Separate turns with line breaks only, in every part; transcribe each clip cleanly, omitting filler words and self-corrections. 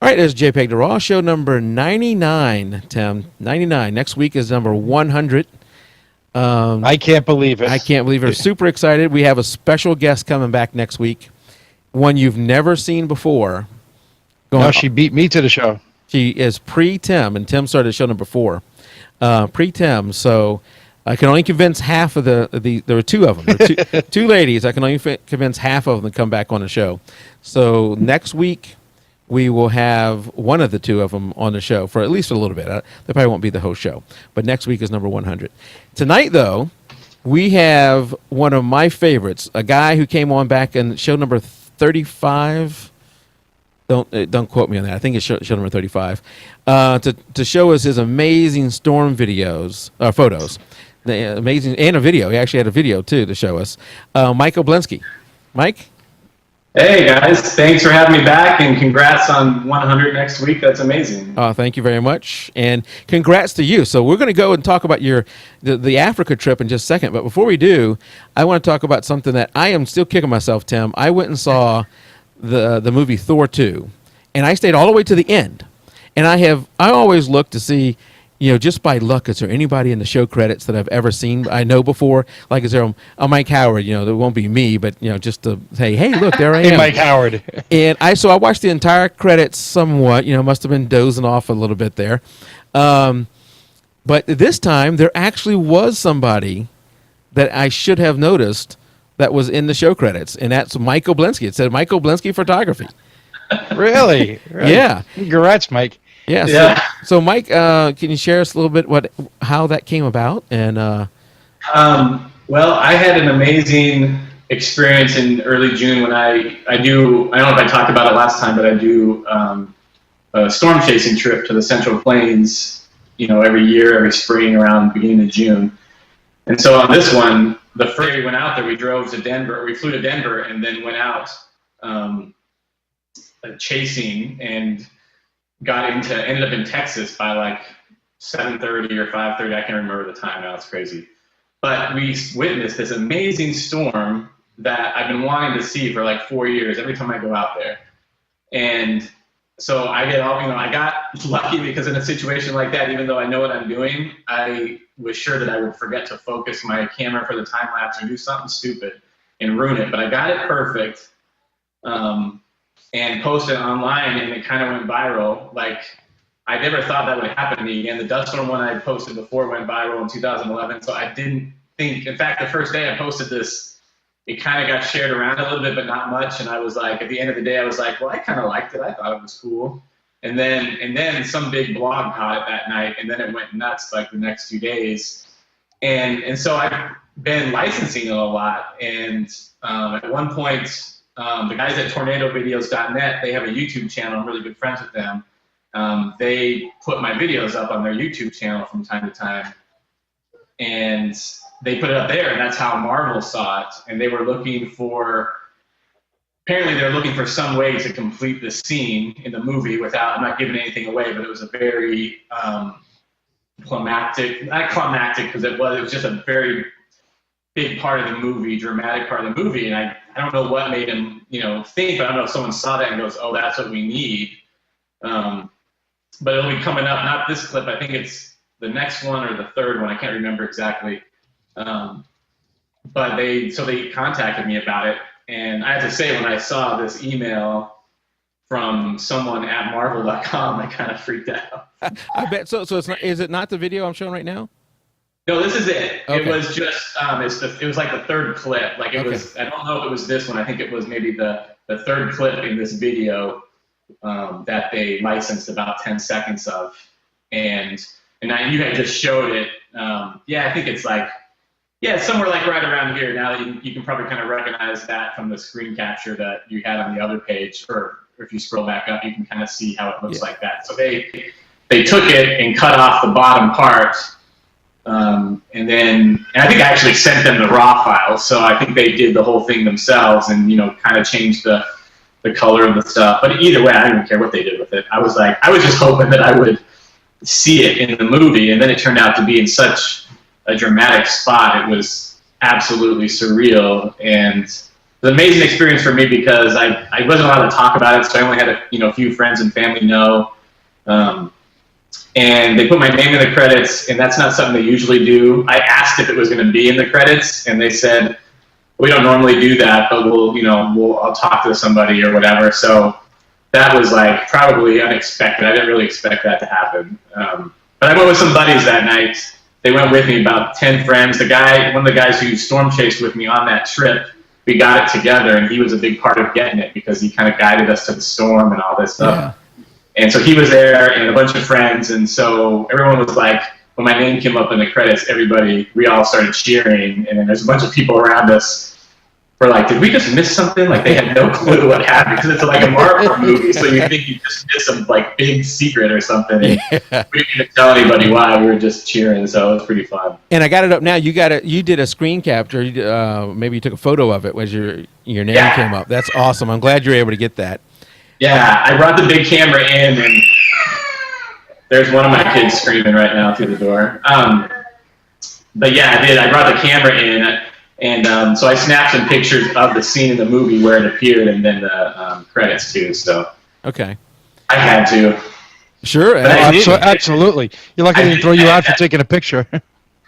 All right, there's jpeg2RAW, show number 99, Tim. 99. Next week is number 100.
I can't believe it.
I can't believe it. We're super excited. We have a special guest coming back next week, one you've never seen before.
No, she beat me to the show.
She is pre-Tim, and Tim started show number 4. Pre-Tim, so I can only convince half of there were 2 of them. There were two ladies. I can only convince half of them to come back on the show. So next week, we will have one of the 2 of them on the show for at least a little bit. They probably won't be the whole show. But next week is number 100. Tonight, though, we have one of my favorites, a guy who came on back in show number 35. Don't quote me on that. I think it's show number 35. To show us his amazing storm videos, photos. Amazing, and a video. He actually had a video, too, to show us. Mike Olbinski. Mike?
Hey guys, thanks for having me back, and congrats on 100 next week. That's amazing.
Thank you very much, and congrats to you. So we're going to go and talk about the Africa trip in just a second. But before we do, I want to talk about something that I am still kicking myself, Tim. I went and saw the movie Thor 2, and I stayed all the way to the end. And I always look to see, just by luck, is there anybody in the show credits that I've ever seen I know before? Like, is there a Mike Howard? There won't be me, but just to say, hey, look, there I am.
Hey, Mike Howard.
And I watched the entire credits somewhat. Must have been dozing off a little bit there. But this time there actually was somebody that I should have noticed that was in the show credits, and that's Mike Olbinski. It said Mike Olbinski Photography.
Really?
Yeah.
Congrats, Mike.
Yeah. So Mike, can you share us a little bit how that came about? And
well, I had an amazing experience in early June when I don't know if I talked about it last time, but I do a storm chasing trip to the Central Plains, every year, every spring around the beginning of June. And so on this one, the first day we went out there, we flew to Denver and then went out chasing and ended up in Texas by like 7:30 or 5:30. I can't remember the time now. It's crazy. But we witnessed this amazing storm that I've been wanting to see for like 4 years every time I go out there. And so I got lucky because in a situation like that, even though I know what I'm doing, I was sure that I would forget to focus my camera for the time lapse or do something stupid and ruin it. But I got it perfect. And posted it online, and it kind of went viral. Like, I never thought that would happen to me again. The dust storm one I posted before went viral in 2011, so I didn't think, in fact, the first day I posted this, it kind of got shared around a little bit, but not much, and I was like, at the end of the day, I was like, well, I kind of liked it. I thought it was cool. And then some big blog caught it that night, and then it went nuts like the next 2 days. And so I've been licensing it a lot, and at one point, the guys at tornadovideos.net, they have a YouTube channel. I'm really good friends with them. They put my videos up on their YouTube channel from time to time. And they put it up there, and that's how Marvel saw it. And they were looking for some way to complete the scene in the movie without, I'm not giving anything away, but it was a very not climactic, because it was just a very big part of the movie, dramatic part of the movie, and I don't know what made him, think, but I don't know if someone saw that and goes, oh, that's what we need. But it'll be coming up, not this clip, I think it's the next one or the third one, I can't remember exactly. But they contacted me about it, and I have to say, when I saw this email from someone at Marvel.com, I kind of freaked out.
I bet. So it's not, is it not the video I'm showing right now?
No, this is it.
Okay.
It was just it was like the third clip. Like it was. I don't know if it was this one. I think it was maybe the third clip in this video that they licensed about 10 seconds of, and now you had just showed it. I think it's like somewhere like right around here. Now that you can probably kind of recognize that from the screen capture that you had on the other page, or if you scroll back up, you can kind of see how it looks like that. So they took it and cut off the bottom part. And I think I actually sent them the raw file, so I think they did the whole thing themselves and, kind of changed the color of the stuff. But either way, I didn't care what they did with it. I was just hoping that I would see it in the movie, and then it turned out to be in such a dramatic spot. It was absolutely surreal, and was an amazing experience for me because I wasn't allowed to talk about it, so I only had a few friends and family know. And they put my name in the credits, and that's not something they usually do. I asked if it was going to be in the credits, and they said, we don't normally do that, but I'll talk to somebody or whatever. So that was like probably unexpected. I didn't really expect that to happen. But I went with some buddies that night. They went with me, about 10 friends. One of the guys who storm chased with me on that trip, we got it together, and he was a big part of getting it because he kind of guided us to the storm and all this stuff.
Yeah.
And so he was there and a bunch of friends. And so everyone was like, when my name came up in the credits, we all started cheering. And then there's a bunch of people around us were like, did we just miss something? Like they had no clue what happened because it's like a Marvel movie. So you think you just missed some like big secret or something. And we didn't even tell anybody why. We were just cheering. So it was pretty fun.
And I got it up now. You did a screen capture. Maybe you took a photo of it as your name came up. That's awesome. I'm glad you were able to get that.
Yeah, I brought the big camera in, and there's one of my kids screaming right now through the door. But yeah, I did. I brought the camera in, and so I snapped some pictures of the scene in the movie where it appeared, and then the credits too. So
okay,
I had to.
Sure,
absolutely. You're lucky they didn't throw you out for taking a picture.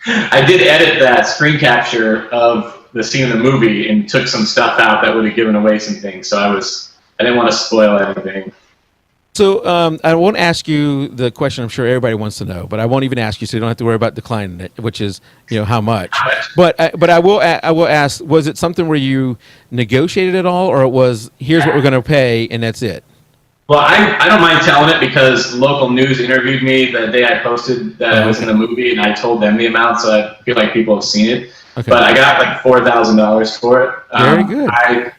I did edit that screen capture of the scene in the movie and took some stuff out that would have given away some things. So I didn't want to spoil anything. So
I won't ask you the question I'm sure everybody wants to know, but I won't even ask you, so you don't have to worry about declining it, which is how much. But I will ask: was it something where you negotiated at all, or it was here's what we're going to pay and that's it?
Well, I don't mind telling it because local news interviewed me the day I posted that I was in the movie, and I told them the amount, so I feel like people have seen it. Okay. But I got like $4,000 for it.
Very good.
I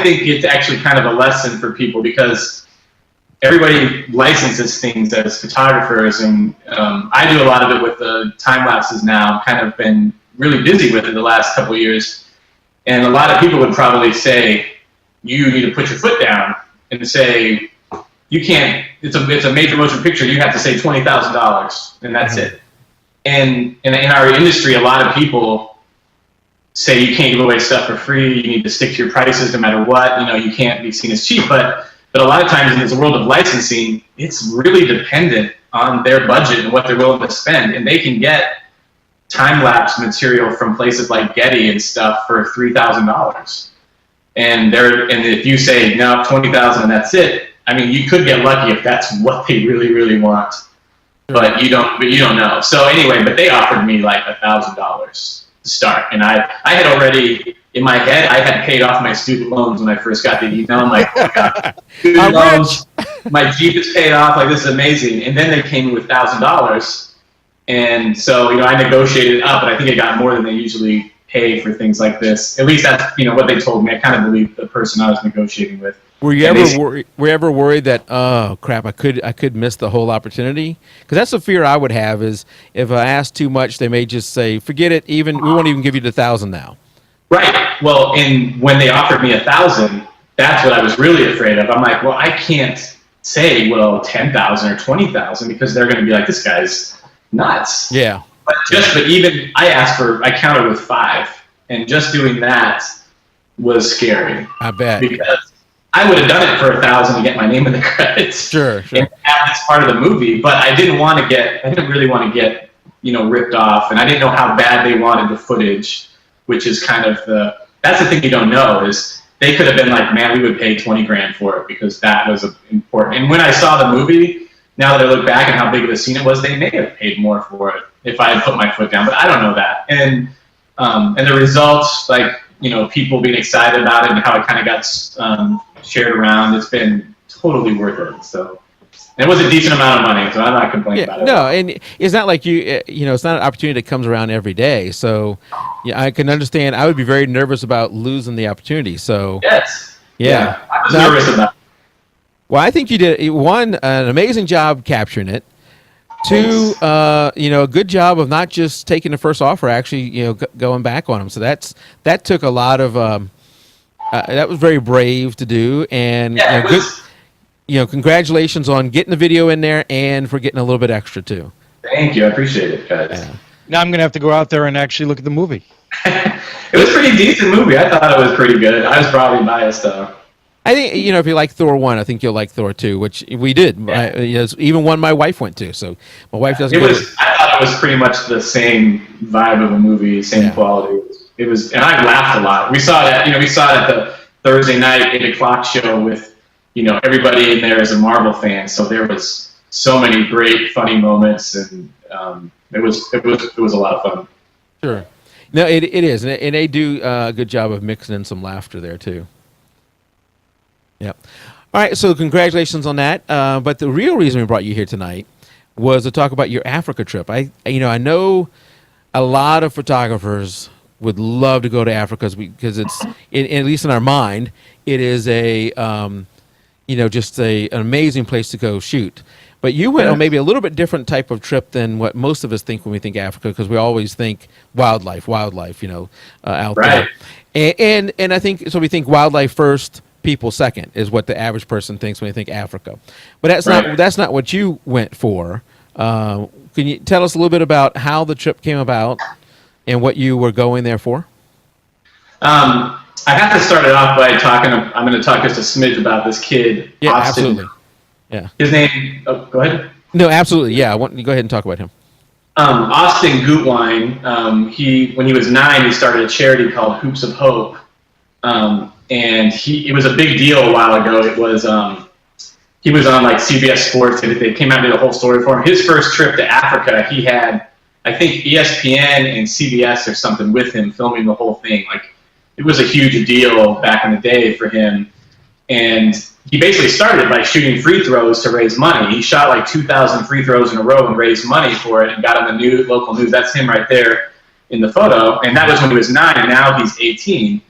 think it's actually kind of a lesson for people because everybody licenses things as photographers, and I do a lot of it with the time lapses now. I've kind of been really busy with it the last couple of years, and a lot of people would probably say you need to put your foot down and say you can't. It's a major motion picture. You have to say $20,000, and that's it. And in our industry, a lot of people say you can't give away stuff for free. You need to stick to your prices no matter what. You can't be seen as cheap. But a lot of times in this world of licensing, it's really dependent on their budget and what they're willing to spend. And they can get time-lapse material from places like Getty and stuff for $3,000. And if you say, no, $20,000 and that's it, I mean, you could get lucky if that's what they really, really want. But you don't know. So anyway, but they offered me like $1,000 to start, and I had already in my head I had paid off my student loans when I first got the email. I'm like, oh my God, student loans, my Jeep is paid off. Like this is amazing. And then they came with $1,000, and so I negotiated it up, and I think I got more than they usually pay for things like this. At least that's what they told me. I kind of believe the person I was negotiating with.
Were you ever worried that crap, I could miss the whole opportunity? Because that's the fear I would have is if I ask too much, they may just say forget it. We won't even give you the $1,000 now.
Right. Well, and when they offered me $1,000, that's what I was really afraid of. I'm like, well, I can't say $10,000 or $20,000 because they're going to be like, this guy's nuts.
Yeah.
But even I counted with 5, and just doing that was scary.
I bet.
Because I would have done it for $1,000 to get my name in the credits.
Sure.
And have this part of the movie, but I didn't really want to get ripped off, and I didn't know how bad they wanted the footage, which is kind of that's the thing you don't know is they could have been like, man, we would pay $20,000 for it because that was important. And when I saw the movie, now that I look back at how big of a scene it was, they may have paid more for it if I had put my foot down, but I don't know that. And the results, people being excited about it and how it kind of got shared around, it's been totally worth it. So it was a decent amount of money, so I'm not complaining about it.
No, and it's not like it's not an opportunity that comes around every day. So I can understand. I would be very nervous about losing the opportunity. So
yes,
yeah.
I was nervous about it.
Well, I think you did an amazing job capturing it. 2, a good job of not just taking the first offer, actually, going back on them. So that took a lot of. That was very brave to do, and congratulations on getting the video in there and for getting a little bit extra too.
Thank you, I appreciate it, guys.
Yeah.
Now I'm going to have to go out there and actually look at the movie.
It was a pretty decent movie. I thought it was pretty good. I was probably biased though.
I think if you like Thor 1, I think you'll like Thor 2, which we did.
Yeah.
Even one my wife went to. So my wife doesn't.
I thought it was pretty much the same vibe of a movie, same quality. It was, and I laughed a lot. We saw it at the Thursday night 8 o'clock show with everybody in there is a Marvel fan, so there was so many great funny moments, and it was a lot of fun.
Sure. No, it is, and they do a good job of mixing in some laughter there too. Yep. All right, so congratulations on that. But the real reason we brought you here tonight was to talk about your Africa trip. I know a lot of photographers would love to go to Africa because it's, at least in our mind, it is just an amazing place to go shoot. But you went on maybe a little bit different type of trip than what most of us think when we think Africa, because we always think wildlife, out there. And I think so. We think wildlife first, people second, is what the average person thinks when they think Africa. But that's not what you went for. Can you tell us a little bit about how the trip came about and what you were going there for?
I have to start it off by I'm going to talk just a smidge about this kid.
Yeah,
Austin.
absolutely. Yeah.
His name. Oh, go ahead.
No, absolutely. Yeah, I want you go ahead and talk about him.
Austin Gutwein. When he was 9, he started a charity called Hoops of Hope, and it was a big deal a while ago. It was he was on like CBS Sports. They came out and did a whole story for him. His first trip to Africa, he had, I think, ESPN and CBS or something with him filming the whole thing. Like, it was a huge deal back in the day for him. And he basically started by shooting free throws to raise money. He shot like 2,000 free throws in a row and raised money for it and got on the local news. That's him right there in the photo. And that was when he was 9, and now he's 18.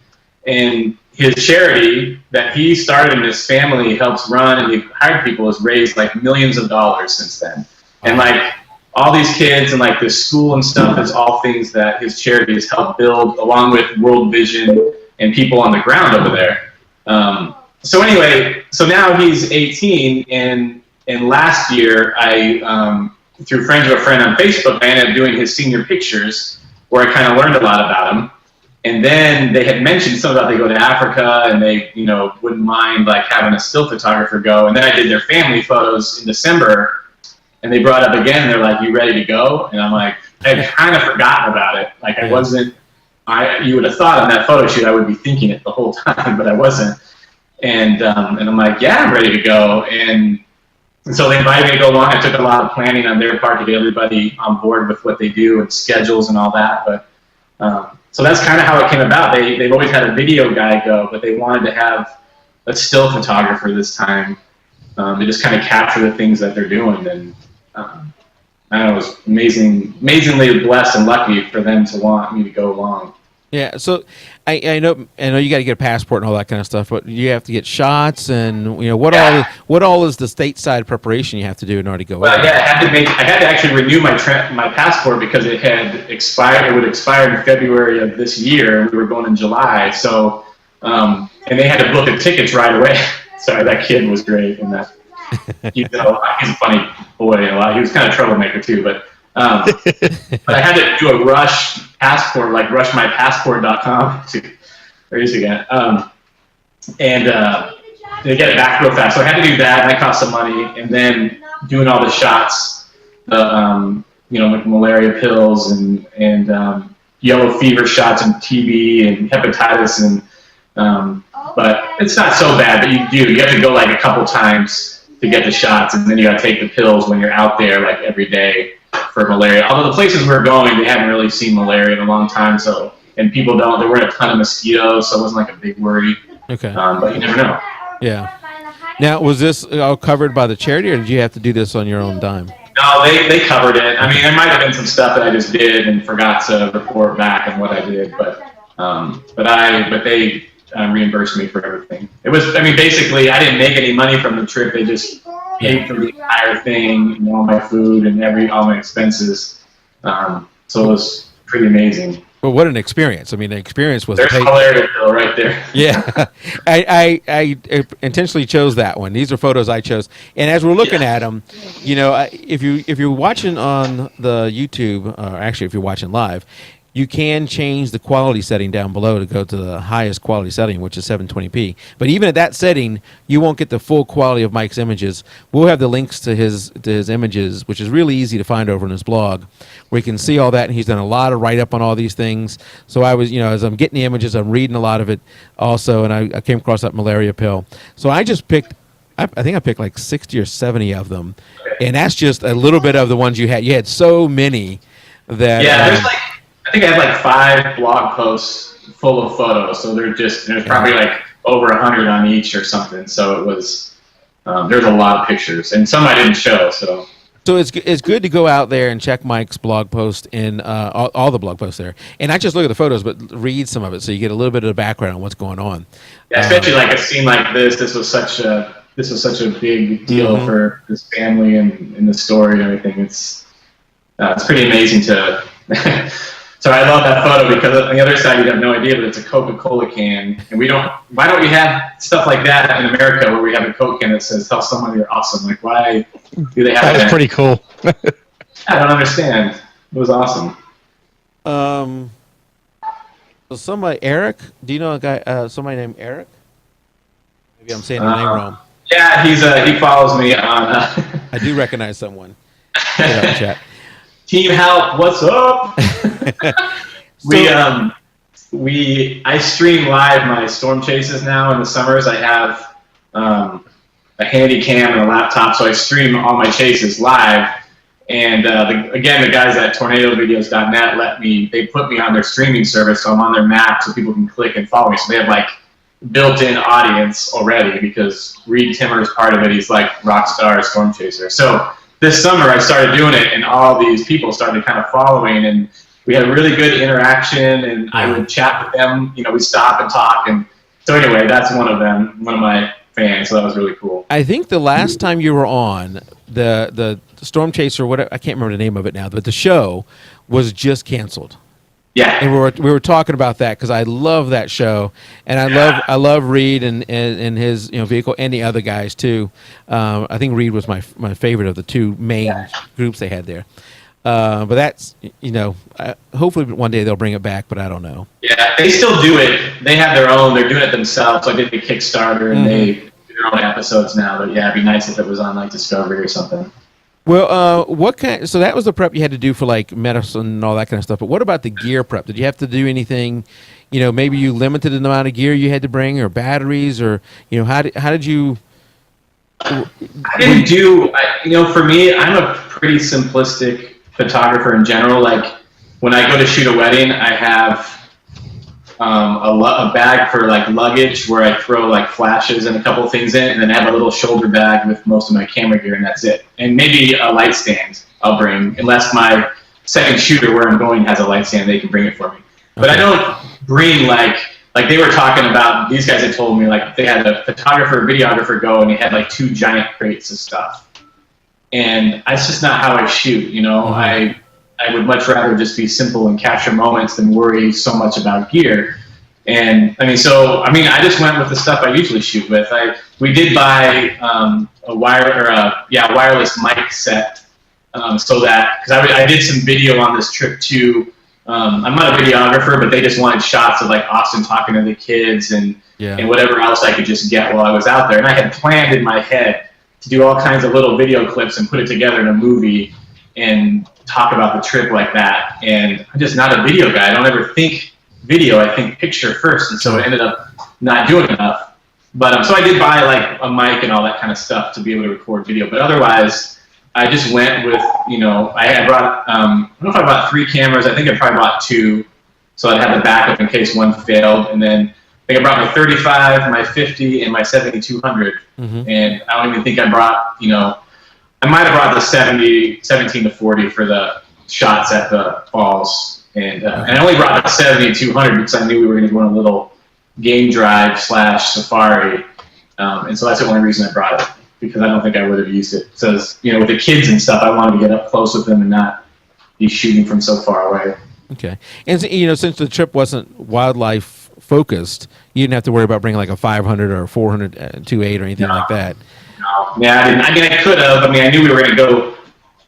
And his charity that he started and his family helps run and he hired people has raised like millions of dollars since then. And like all these kids and like this school and stuff is all things that his charity has helped build, along with World Vision and people on the ground over there. So anyway, so now he's 18, and last year I, through friends of a friend on Facebook, I ended up doing his senior pictures where I kind of learned a lot about him. And then they had mentioned something about they go to Africa and they, wouldn't mind like having a still photographer go. And then I did their family photos in December, and they brought up again, and they're like, "You ready to go?" And I'm like, I had kind of forgotten about it. Like I wasn't, you would have thought on that photo shoot I would be thinking it the whole time, but I wasn't. And I'm like, yeah, I'm ready to go. And so they invited me to go along. I took a lot of planning on their part to get everybody on board with what they do and schedules and all that. But so that's kind of how it came about. They've always had a video guy go, but they wanted to have a still photographer this time to just kind of capture the things that they're doing. And I don't know, it was amazingly blessed and lucky for them to want me to go along.
Yeah, so I know you got to get a passport and all that kind of stuff, but you have to get shots and what all is the stateside preparation you have to do in order to go?
Well, yeah, I had to actually renew my passport because it had expired. It would expire in February of this year, and we were going in July. So, and they had to book the tickets right away. Sorry, that kid was great, and that he's a funny boy a lot. He was kind of a troublemaker too, but I had to do a rush passport, like rushmypassport.com. There is again. And they get it back real fast. So I had to do that, and that cost some money. And then doing all the shots, like malaria pills and yellow fever shots and TB and hepatitis. And but it's not so bad, but you have to go like a couple times to get the shots, and then you got to take the pills when you're out there like every day for malaria. Although the places we were going, they hadn't really seen malaria in a long time, and people there weren't a ton of mosquitoes, so it wasn't like a big worry.
Okay.
But you never know.
Yeah. Now, was this all covered by the charity, or did you have to do this on your own dime?
No, they covered it. I mean, there might have been some stuff that I just did and forgot to report back on what I did, but they reimbursed me for everything. It was, basically, I didn't make any money from the trip. They just paid for the entire thing, and all my food and all my expenses. So it was pretty amazing.
Well, what an experience! The experience was.
There's malaria pill right there.
Yeah, I intentionally chose that one. These are photos I chose, and as we're looking at them, if you're watching on the YouTube, or actually if you're watching live, you can change the quality setting down below to go to the highest quality setting, which is 720p. But even at that setting, you won't get the full quality of Mike's images. We'll have the links to his images, which is really easy to find over on his blog, where you can see all that. And he's done a lot of write up on all these things. So I was, as I'm getting the images, I'm reading a lot of it also, and I came across that malaria pill. So I just picked. I think I picked like 60 or 70 of them, and that's just a little bit of the ones you had. You had so many that
I think I had like 5 blog posts full of photos. So there's probably like over 100 on each or something. So it was there's a lot of pictures, and some I didn't show. So
it's good to go out there and check Mike's blog post in all the blog posts there, and not just look at the photos, but read some of it so you get a little bit of the background on what's going on.
Yeah, especially like a scene like this. This was such a big deal for this family and the story and everything. It's pretty amazing to. So I love that photo because on the other side you have no idea, but it's a Coca-Cola can, and we don't. Why don't we have stuff like that in America where we have a Coke can that says "Tell someone you're awesome"? Like, why do they have that?
That was pretty cool.
I don't understand. It was awesome.
So somebody, Eric, do you know a guy? Somebody named Eric? Maybe I'm saying the name wrong.
Yeah, he follows me on.
I do recognize someone. Chat.
Team Help, what's up? I stream live my storm chases now in the summers. I have a handy cam and a laptop, so I stream all my chases live. And the guys at tornadovideos.net they put me on their streaming service, so I'm on their map so people can click and follow me. So they have like built-in audience already because Reed Timmer's part of it. He's like Rockstar Storm Chaser. So this summer I started doing it, and all these people started kind of following, and we had a really good interaction, and I would chat with them. We'd stop and talk, and so anyway, that's one of them, one of my fans. So that was really cool.
I think the last time you were on the Storm Chaser, whatever, I can't remember the name of it now, but the show was just canceled.
Yeah,
and we were talking about that because I love that show, and I love Reed and his vehicle, and the other guys too. I think Reed was my favorite of the two main groups they had there. But that's hopefully one day they'll bring it back, but I don't know.
Yeah, they still do it. They have their own. They're doing it themselves. I did the Kickstarter, and they do their own episodes now. But yeah, it'd be nice if it was on like Discovery or something.
Well, so that was the prep you had to do for like medicine and all that kind of stuff. But what about the gear prep? Did you have to do anything? Maybe you limited the amount of gear you had to bring, or batteries, or how did you?
I didn't do. For me, I'm a pretty simplistic photographer in general. Like when I go to shoot a wedding, I have a bag for like luggage where I throw like flashes and a couple of things in, and then I have a little shoulder bag with most of my camera gear, and that's it. And maybe a light stand I'll bring, unless my second shooter where I'm going has a light stand, they can bring it for me. But I don't bring like they were talking about, these guys had told me like they had a photographer, videographer go, and he had like 2 giant crates of stuff. And that's just not how I shoot, I would much rather just be simple and capture moments than worry so much about gear. And I just went with the stuff I usually shoot with. We did buy a wireless mic set, so that, because I did some video on this trip too. I'm not a videographer, but they just wanted shots of like Austin talking to the kids and whatever else I could just get while I was out there. And I had planned in my head to do all kinds of little video clips and put it together in a movie and talk about the trip like that. And I'm just not a video guy. I don't ever think video. I think picture first. And so it ended up not doing enough. But so I did buy like a mic and all that kind of stuff to be able to record video. But otherwise, I just went with, I brought, I don't know if I bought 3 cameras. I think I probably bought 2. So I'd have the backup in case one failed. And then I think I brought my 35, my 50, and my 7200. And I don't even think I brought, I might have brought the 17 to 40 for the shots at the falls. And I only brought the 7200 because I knew we were going to go on a little game drive / safari. And so that's the only reason I brought it, because I don't think I would have used it. So, with the kids and stuff, I wanted to get up close with them and not be shooting from so far away.
Okay. And, since the trip wasn't wildlife focused, you didn't have to worry about bringing like a 500 or a 400 2.8 or anything like that.
No. Yeah, I could have. I knew we were going to go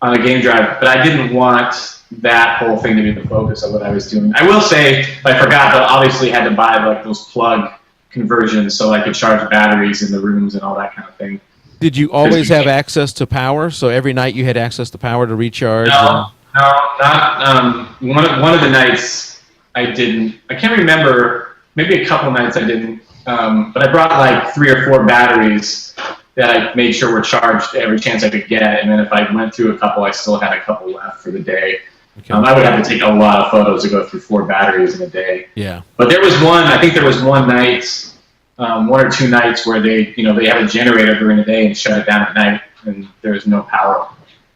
on a game drive, but I didn't want that whole thing to be the focus of what I was doing. I will say, I forgot that I obviously had to buy like those plug conversions so I could charge batteries in the rooms and all that kind of thing.
Did you always have access to power? So every night you had access to power to recharge?
No, not one of the nights I didn't. I can't remember. Maybe a couple nights I didn't. But I brought like 3 or 4 batteries that I made sure were charged every chance I could get. And then if I went through a couple, I still had a couple left for the day.
Okay.
I would have to take a lot of photos to go through 4 batteries in a day.
Yeah.
But there was one. I think there was one night, 1 or 2 nights where they had a generator during the day and shut it down at night, and there was no power.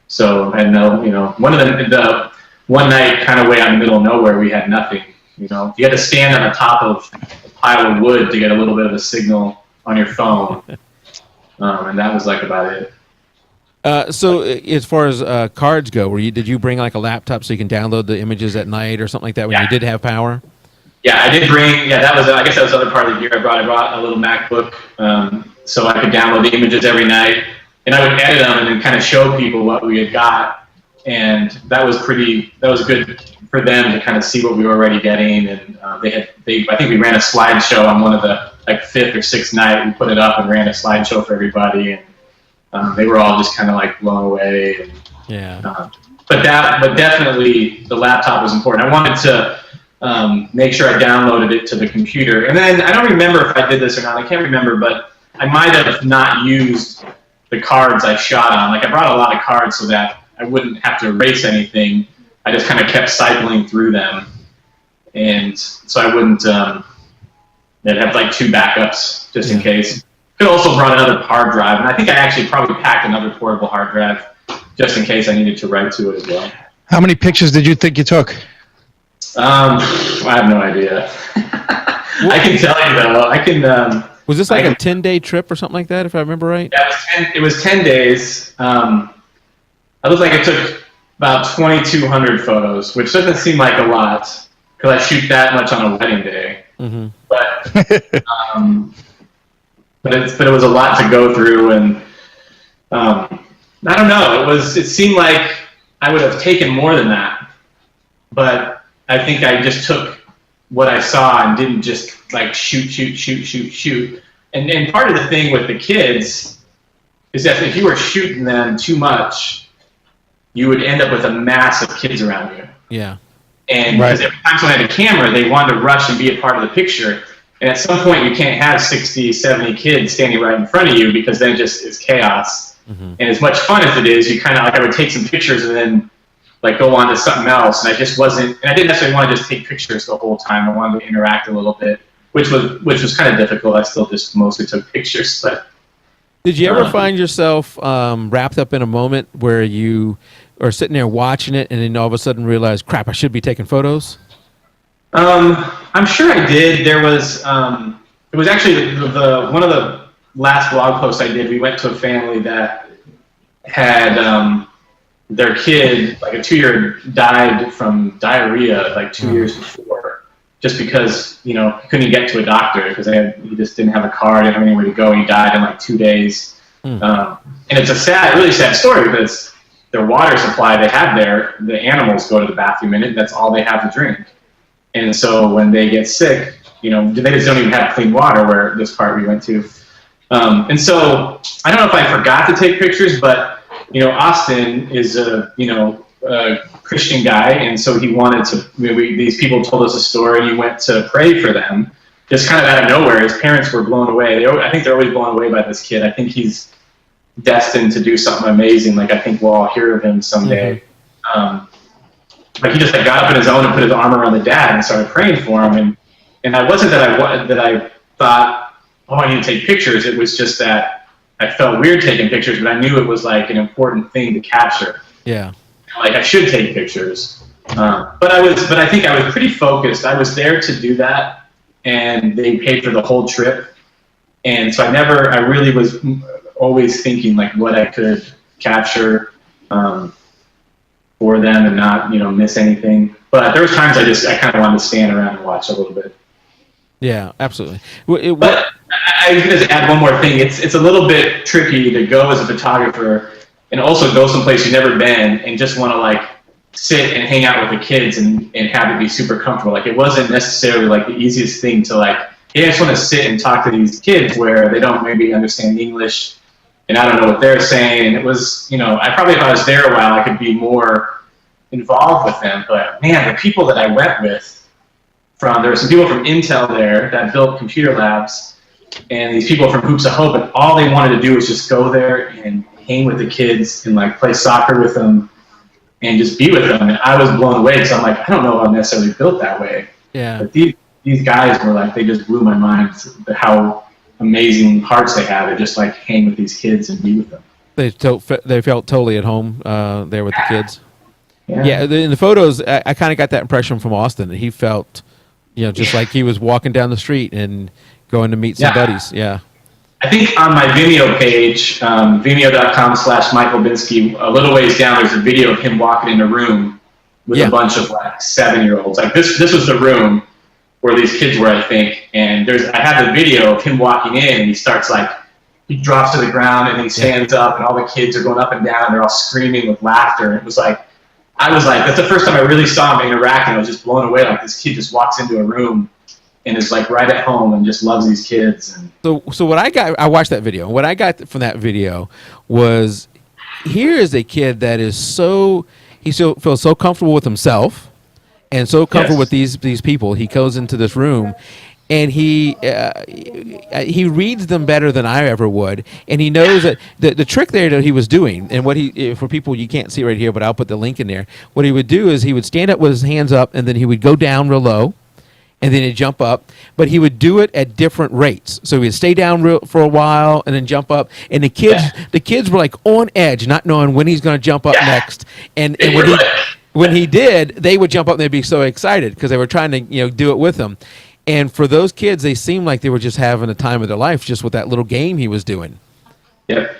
So I had no, one of the one night kind of way out in the middle of nowhere, we had nothing. You had to stand on the top of a pile of wood to get a little bit of a signal on your phone, and that was like about it.
So as far as cards go, did you bring like a laptop so you can download the images at night or something like that when you did have power?
Yeah, I did bring. Yeah, I guess that was the other part of the gear I brought. I brought a little MacBook so I could download the images every night, and I would edit them and then kind of show people what we had got, and that was good for them to kind of see what we were already getting. And I think we ran a slideshow on one of the like 5th or 6th night. We put it up and ran a slideshow for everybody, and they were all just kind of like blown away. And,
yeah.
But definitely the laptop was important. I wanted to make sure I downloaded it to the computer. And then I don't remember if I did this or not. I can't remember, but I might have not used the cards I shot on. Like I brought a lot of cards so that I wouldn't have to erase anything. I just kind of kept cycling through them. And so I wouldn't I'd have like 2 backups just in case. Could also brought another hard drive. And I think I actually probably packed another portable hard drive just in case I needed to write to it as well.
How many pictures did you think you took?
I have no idea. I can tell you though. I can.
Was this like a 10-day trip or something like that, if I remember right?
Yeah, it was 10 days. I looked like it took about 2,200 photos, which doesn't seem like a lot because I shoot that much on a wedding day. Mm-hmm. But it was a lot to go through, and I don't know. It seemed like I would have taken more than that, but I think I just took what I saw and didn't just like shoot. And part of the thing with the kids is that if you were shooting them too much, you would end up with a mass of kids around you.
Yeah.
And because every time someone had a camera, they wanted to rush and be a part of the picture. And at some point, you can't have 60, 70 kids standing right in front of you because then it's chaos. Mm-hmm. And as much fun as it is, you kind of like I would take some pictures and then like go on to something else, and I just wasn't, and I didn't necessarily want to just take pictures the whole time. I wanted to interact a little bit, which was kind of difficult. I still just mostly took pictures. But
did you ever find yourself wrapped up in a moment where you are sitting there watching it, and then all of a sudden realize, crap, I should be taking photos?
I'm sure I did. There was it was actually the one of the last blog posts I did. We went to a family that had their kid, like a 2-year-old, died from diarrhea like 2 years before, just because he couldn't get to a doctor because he just didn't have a car, didn't have anywhere to go. He died in like 2 days, and it's a really sad story because their water supply they have there, the animals go to the bathroom in it. That's all they have to drink, and so when they get sick, they just don't even have clean water where this part we went to, and so I don't know if I forgot to take pictures, but Austin is a Christian guy, and so he wanted to. These people told us a story, and he went to pray for them, just kind of out of nowhere. His parents were blown away. I think they're always blown away by this kid. I think he's destined to do something amazing. Like I think we'll all hear of him someday. Mm-hmm. But he just got up on his own and put his arm around the dad and started praying for him. And I wasn't that I thought, oh, I need to take pictures. It was just that I felt weird taking pictures, but I knew it was like an important thing to capture.
Yeah.
Like I should take pictures. But I think I was pretty focused. I was there to do that, and they paid for the whole trip. And so I really was always thinking like what I could capture for them and not, miss anything. But there was times I kind of wanted to stand around and watch a little bit.
Yeah, absolutely.
But I was going to add one more thing. It's a little bit tricky to go as a photographer and also go someplace you've never been and just want to like sit and hang out with the kids and have it be super comfortable. Like it wasn't necessarily like the easiest thing to like, hey, I just want to sit and talk to these kids where they don't maybe understand English and I don't know what they're saying. And it was, you know, I probably if I was there a while, I could be more involved with them. But man, the people that I went with there were some people from Intel there that built computer labs and these people from Hoops of Hope, and all they wanted to do was just go there and hang with the kids and like play soccer with them and just be with them. And I was blown away because I'm like, I don't know if I'm necessarily built that way.
Yeah.
But these guys were like, they just blew my mind how amazing hearts they have to just like hang with these kids and be with them.
They felt totally at home there with the kids.
Yeah.
In the photos, I kind of got that impression from Austin that he felt, you know, just like he was walking down the street and going to meet some buddies. Yeah.
I think on my Vimeo page, vimeo.com/Mike Olbinski, a little ways down, there's a video of him walking in a room with a bunch of like 7-year-olds. Like this was the room where these kids were, I think. And I have the video of him walking in and he starts like, he drops to the ground and then he stands up and all the kids are going up and down. They're all screaming with laughter. And it was like, that's the first time I really saw him interact, and I was just blown away. Like this kid just walks into a room and is like right at home and just loves these kids. And
so what I watched that video. What I got from that video was, here is a kid that is feels so comfortable with himself and so comfortable with these people. He goes into this room and he reads them better than I ever would, and he knows that the trick there that he was doing, and what for people you can't see right here, but I'll put the link in there. What he would do is he would stand up with his hands up, and then he would go down real low, and then he'd jump up, but he would do it at different rates. So he'd stay down for a while, and then jump up, and the kids were like on edge, not knowing when he's going to jump up next, and when he did, they would jump up and they'd be so excited because they were trying to do it with him. And for those kids, they seemed like they were just having a time of their life just with that little game he was doing.
Yep.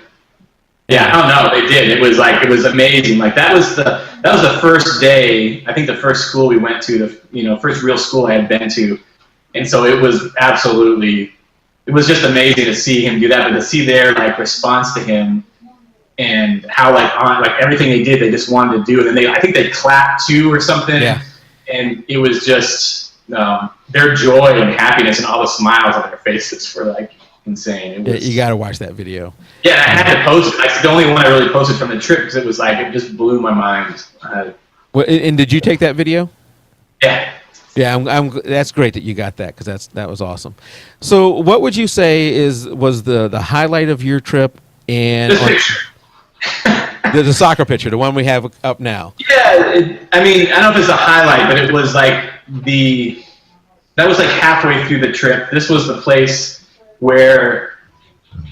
Yeah, I don't know. They did. It was amazing. Like that was the first day. I think the first school we went to, the first real school I had been to, and so it was just amazing to see him do that. But to see their like response to him and how like everything they did, they just wanted to do, and then I think they clapped too or something. Yeah. And it was just. Their joy and happiness and all the smiles on their faces were like insane.
You got to watch that video.
Yeah, I had to post it. That's the only one I really posted from the trip because it was like it just blew my mind.
And did you take that video?
Yeah.
Yeah, that's great that you got that because that was awesome. So, what would you say was the highlight of your trip? And
this picture.
The soccer picture, the one we have up now.
Yeah, I don't know if it's a highlight, but it was like that was like halfway through the trip. This was the place where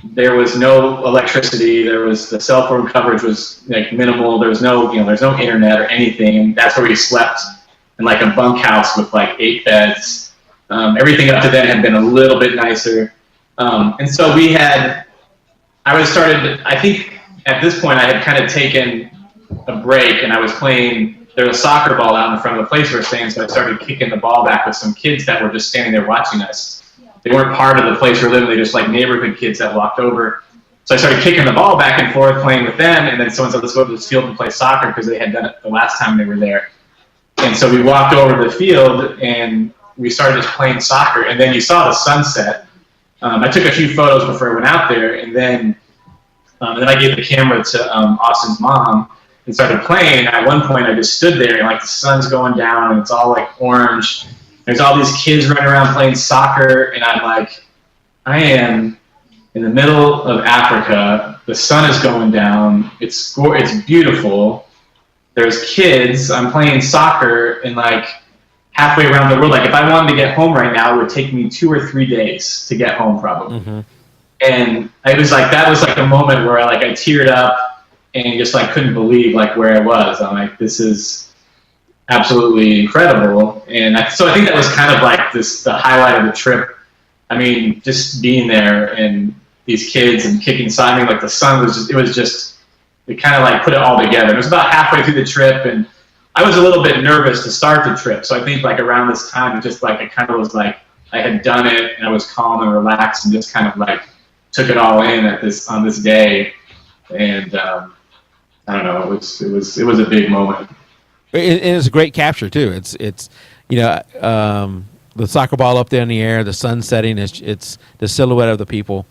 there was no electricity. The cell phone coverage was like minimal. There was no internet or anything. And that's where we slept in like a bunkhouse with like 8 beds. Everything up to then had been a little bit nicer. And so I think at this point I had kind of taken a break and I was playing. There was a soccer ball out in front of the place we were staying, so I started kicking the ball back with some kids that were just standing there watching us. They weren't part of the place we were living, they were just like neighborhood kids that walked over. So I started kicking the ball back and forth, playing with them, and then someone said, let's go to this field and play soccer because they had done it the last time they were there. And so we walked over to the field and we started just playing soccer, and then you saw the sunset. I took a few photos before I went out there, and then I gave the camera to Austin's mom and started playing. At one point, I just stood there, and like the sun's going down, and it's all like orange. There's all these kids running around playing soccer, and I'm like, I am in the middle of Africa. The sun is going down. It's beautiful. There's kids. I'm playing soccer, and like halfway around the world. Like if I wanted to get home right now, it would take me 2 or 3 days to get home, probably. Mm-hmm. And I was like, that was like a moment where I teared up. And just like couldn't believe like where I was. I'm like, this is absolutely incredible. And so I think that was kind of like the highlight of the trip. I mean, just being there and these kids and kicking soccer, like the sun was it kind of like put it all together. It was about halfway through the trip, and I was a little bit nervous to start the trip. So I think like around this time, it kind of was like I had done it and I was calm and relaxed and just kind of like took it all in on this day. And I don't know. It was a big moment.
And it's a great capture too. It's the soccer ball up there in the air, the sun setting. It's the silhouette of the people.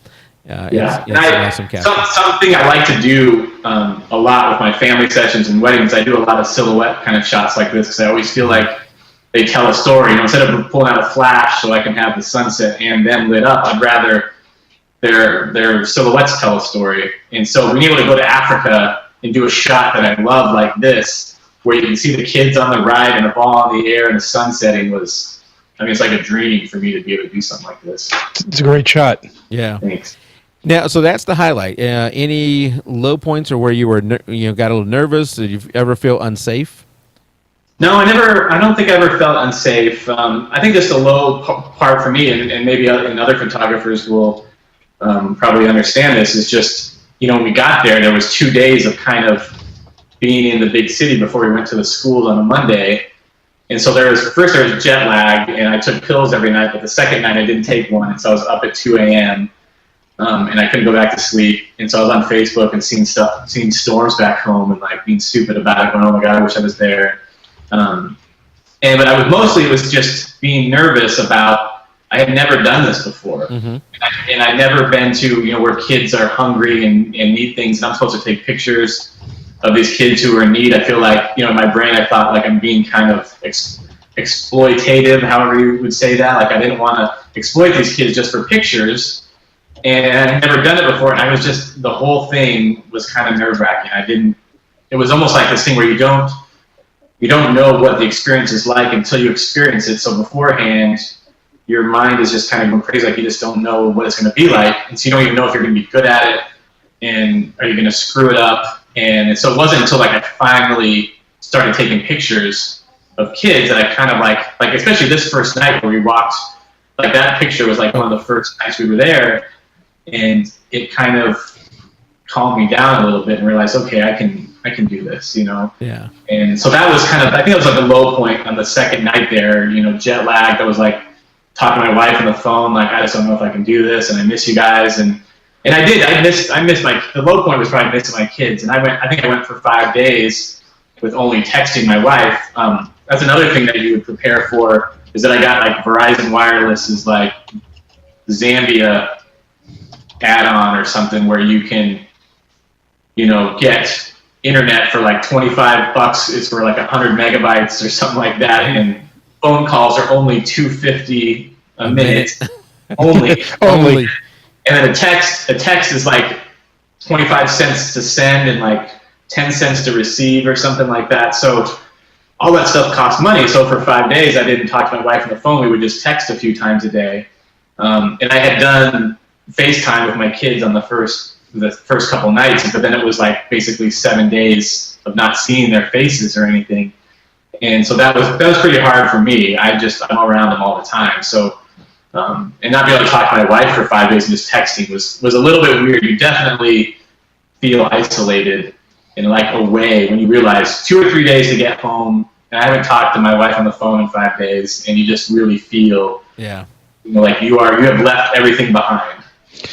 Yeah,
it's an awesome capture.
Something I like to do a lot with my family sessions and weddings. I do a lot of silhouette kind of shots like this because I always feel like they tell a story. Instead of pulling out a flash so I can have the sunset and them lit up, I'd rather their silhouettes tell a story. And so being able to go to Africa and do a shot that I love like this, where you can see the kids on the ride and the ball in the air and the sun setting was, it's like a dream for me to be able to do something like this.
It's a great shot.
Yeah.
Thanks.
Now, so that's the highlight. Any low points or where you were, got a little nervous? Did you ever feel unsafe?
No, I don't think I ever felt unsafe. I think just a low part for me, and maybe other photographers will probably understand this, is just, when we got there was 2 days of kind of being in the big city before we went to the schools on a Monday. And so there was jet lag, and I took pills every night, but the second night I didn't take one, and so I was up at 2 a.m., and I couldn't go back to sleep. And so I was on Facebook and seeing storms back home and like being stupid about it, going, oh my God, I wish I was there. But it was just being nervous about, I had never done this before. Mm-hmm. And I'd never been to, where kids are hungry and need things, and I'm supposed to take pictures of these kids who are in need. I feel like, in my brain, I thought like I'm being kind of exploitative, however you would say that. Like I didn't want to exploit these kids just for pictures. And I'd never done it before, and I was just, the whole thing was kind of nerve-wracking. It was almost like this thing where you don't know what the experience is like until you experience it. So beforehand, your mind is just kind of going crazy, like you just don't know what it's going to be like. And so you don't even know if you're going to be good at it, and are you going to screw it up? And so it wasn't until like I finally started taking pictures of kids that I kind of like especially this first night where we walked, like that picture was like one of the first nights we were there. And it kind of calmed me down a little bit and realized, okay, I can do this,
Yeah.
And so that was kind of, I think it was like a low point on the second night there, jet lag. I was like talking to my wife on the phone, like, I just don't know if I can do this, and I miss you guys. And I did. I missed the low point was probably missing my kids. And I think I went for 5 days with only texting my wife. That's another thing that you would prepare for, is that I got like Verizon Wireless is like Zambia add-on or something where you can, get internet for like $25. It's for like 100 megabytes or something like that, and phone calls are only $2.50 a minute. only. And then a text is like 25 cents to send and like 10 cents to receive or something like that. So all that stuff costs money. So for 5 days, I didn't talk to my wife on the phone. We would just text a few times a day. And I had done FaceTime with my kids on the first couple nights, but then it was like basically 7 days of not seeing their faces or anything. And so that was pretty hard for me. I'm around them all the time. So, and not be able to talk to my wife for 5 days and just texting was a little bit weird. You definitely feel isolated and like away when you realize 2 or 3 days to get home, and I haven't talked to my wife on the phone in 5 days, and you just really feel, like you have left everything behind.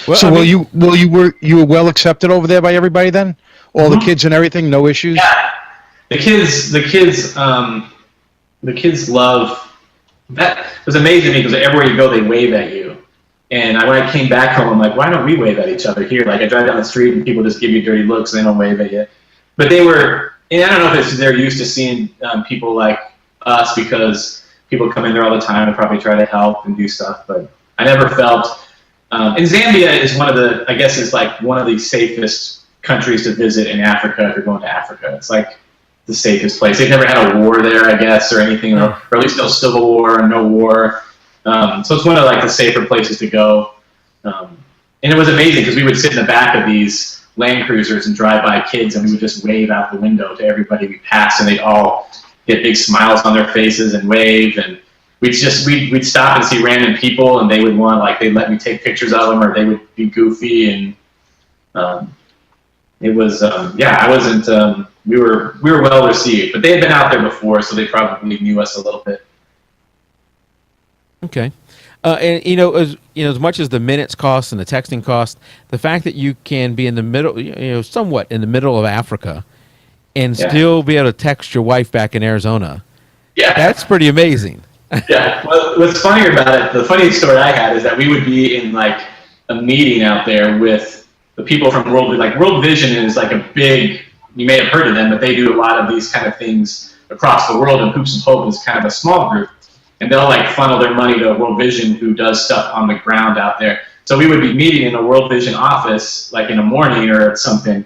Well, so you were well accepted over there by everybody then? All the kids and everything, no issues?
Yeah. The kids love that. It was amazing because everywhere you go, they wave at you. And when I came back home, I'm like, why don't we wave at each other here? Like I drive down the street and people just give you dirty looks and they don't wave at you. But they were, and I don't know if they're used to seeing people like us because people come in there all the time and probably try to help and do stuff. But I never felt. And Zambia is one of the safest countries to visit in Africa if you're going to Africa. It's like the safest place. They've never had a war there, I guess, or anything, or at least no civil war or no war. So it's one of like the safer places to go. And it was amazing because we would sit in the back of these Land Cruisers and drive by kids, and we would just wave out the window to everybody we passed, and they'd all get big smiles on their faces and wave. And we'd stop and see random people, and they would they'd let me take pictures of them, or they would be goofy. And it was, I wasn't, we were well received, but they had been out there before, so they probably knew us a little bit.
Okay. And as much as the minutes cost and the texting cost, the fact that you can be in the middle, somewhat in the middle of Africa, and
Yeah.
still be able to text your wife back in Arizona.
Yeah.
That's pretty amazing.
Yeah. Well, what's funnier about it, the funniest story I had is that we would be in like a meeting out there with the people from World Vision is like a big, you may have heard of them, but they do a lot of these kind of things across the world, and Hoops of Hope is kind of a small group. And they'll like funnel their money to World Vision, who does stuff on the ground out there. So we would be meeting in a World Vision office, like in the morning or something.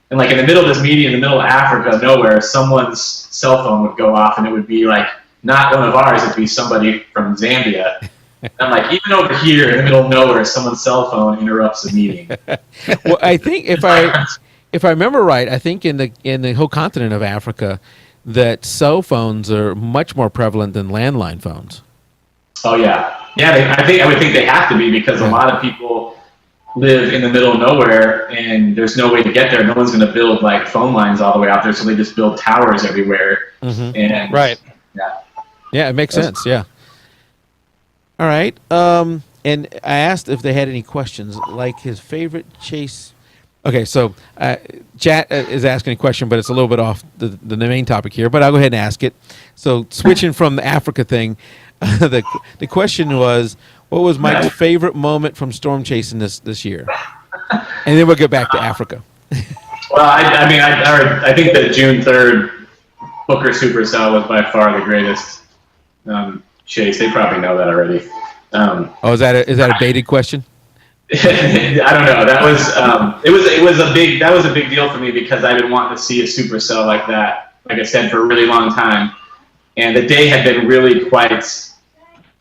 And like in the middle of this meeting, in the middle of Africa, nowhere, someone's cell phone would go off, and it would be like, not one of ours, it'd be somebody from Zambia. And I'm like, even over here in the middle of nowhere, someone's cell phone interrupts the meeting.
Well, I think if I remember right, I think in the whole continent of Africa, that cell phones are much more prevalent than landline phones.
Oh yeah, yeah. I would think they have to be, because a lot of people live in the middle of nowhere, and there's no way to get there. No one's going to build like phone lines all the way out there, so they just build towers everywhere.
Mm-hmm.
And
Right.
Yeah.
Yeah, it makes sense. Yeah. All right. And I asked if they had any questions, like his favorite chase. Okay, so chat is asking a question, but it's a little bit off the main topic here. But I'll go ahead and ask it. So switching from the Africa thing, the question was, what was Mike's favorite moment from storm chasing this year? And then we'll get back to Africa.
Well, I think that June 3rd Booker Supercell was by far the greatest chase. They probably know that already.
Is that a baited question?
I don't know. That was that was a big deal for me, because I've been wanting to see a supercell like that, like I said, for a really long time. And the day had been really quite,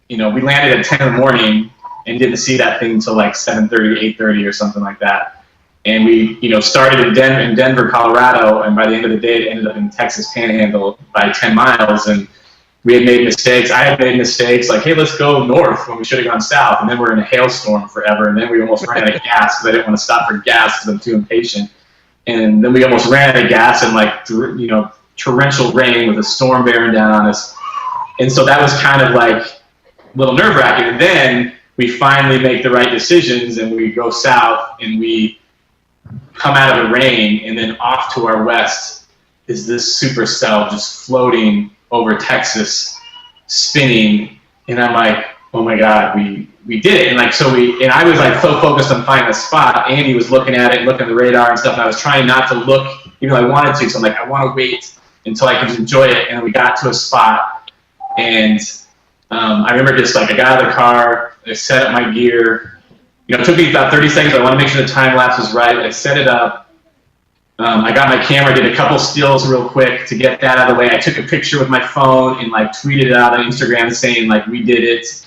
we landed at 10 in the morning and didn't see that thing until like 7:30, 8:30 or something like that. And we, started in Denver, Colorado, and by the end of the day, it ended up in Texas Panhandle by 10 miles. And we had made mistakes. I had made mistakes, like, hey, let's go north when we should have gone south. And then we're in a hailstorm forever. And then we almost ran out of gas, because I didn't want to stop for gas because I'm too impatient. And then we almost ran out of gas in like, torrential rain with a storm bearing down on us. And so that was kind of like a little nerve wracking. And then we finally make the right decisions, and we go south, and we come out of the rain, and then off to our west is this supercell just floating over Texas, spinning, and I'm like, oh my God, we did it. And like, and I was like so focused on finding a spot. Andy was looking at it, looking at the radar and stuff, and I was trying not to look, even though I wanted to. So I'm like, I want to wait until I can enjoy it. And we got to a spot, and I remember just like, I got out of the car, I set up my gear. It took me about 30 seconds. I want to make sure the time lapse was right. I set it up. I got my camera, did a couple stills real quick to get that out of the way. I took a picture with my phone and like tweeted it out on Instagram saying like, we did it.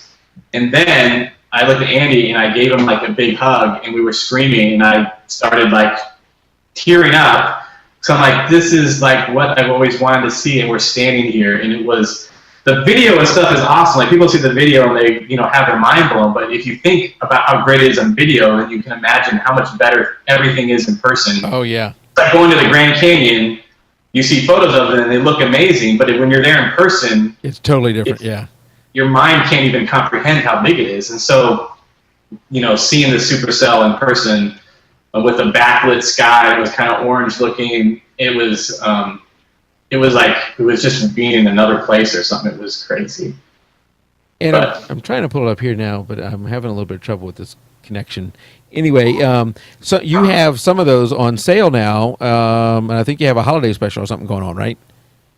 And then I looked at Andy and I gave him like a big hug, and we were screaming, and I started like tearing up. So I'm like, this is like what I've always wanted to see, and we're standing here. And it was, the video and stuff is awesome. Like, people see the video and they, have their mind blown. But if you think about how great it is on video, then you can imagine how much better everything is in person.
Oh yeah.
Like going to the Grand Canyon, you see photos of it and they look amazing, but when you're there in person,
it's totally different. Yeah,
your mind can't even comprehend how big it is. And so, seeing the supercell in person with a backlit sky, it was kind of orange looking. It was just being in another place or something. It was crazy.
And I'm trying to pull it up here now, but I'm having a little bit of trouble with this connection. Anyway, so you have some of those on sale now, and I think you have a holiday special or something going on, right?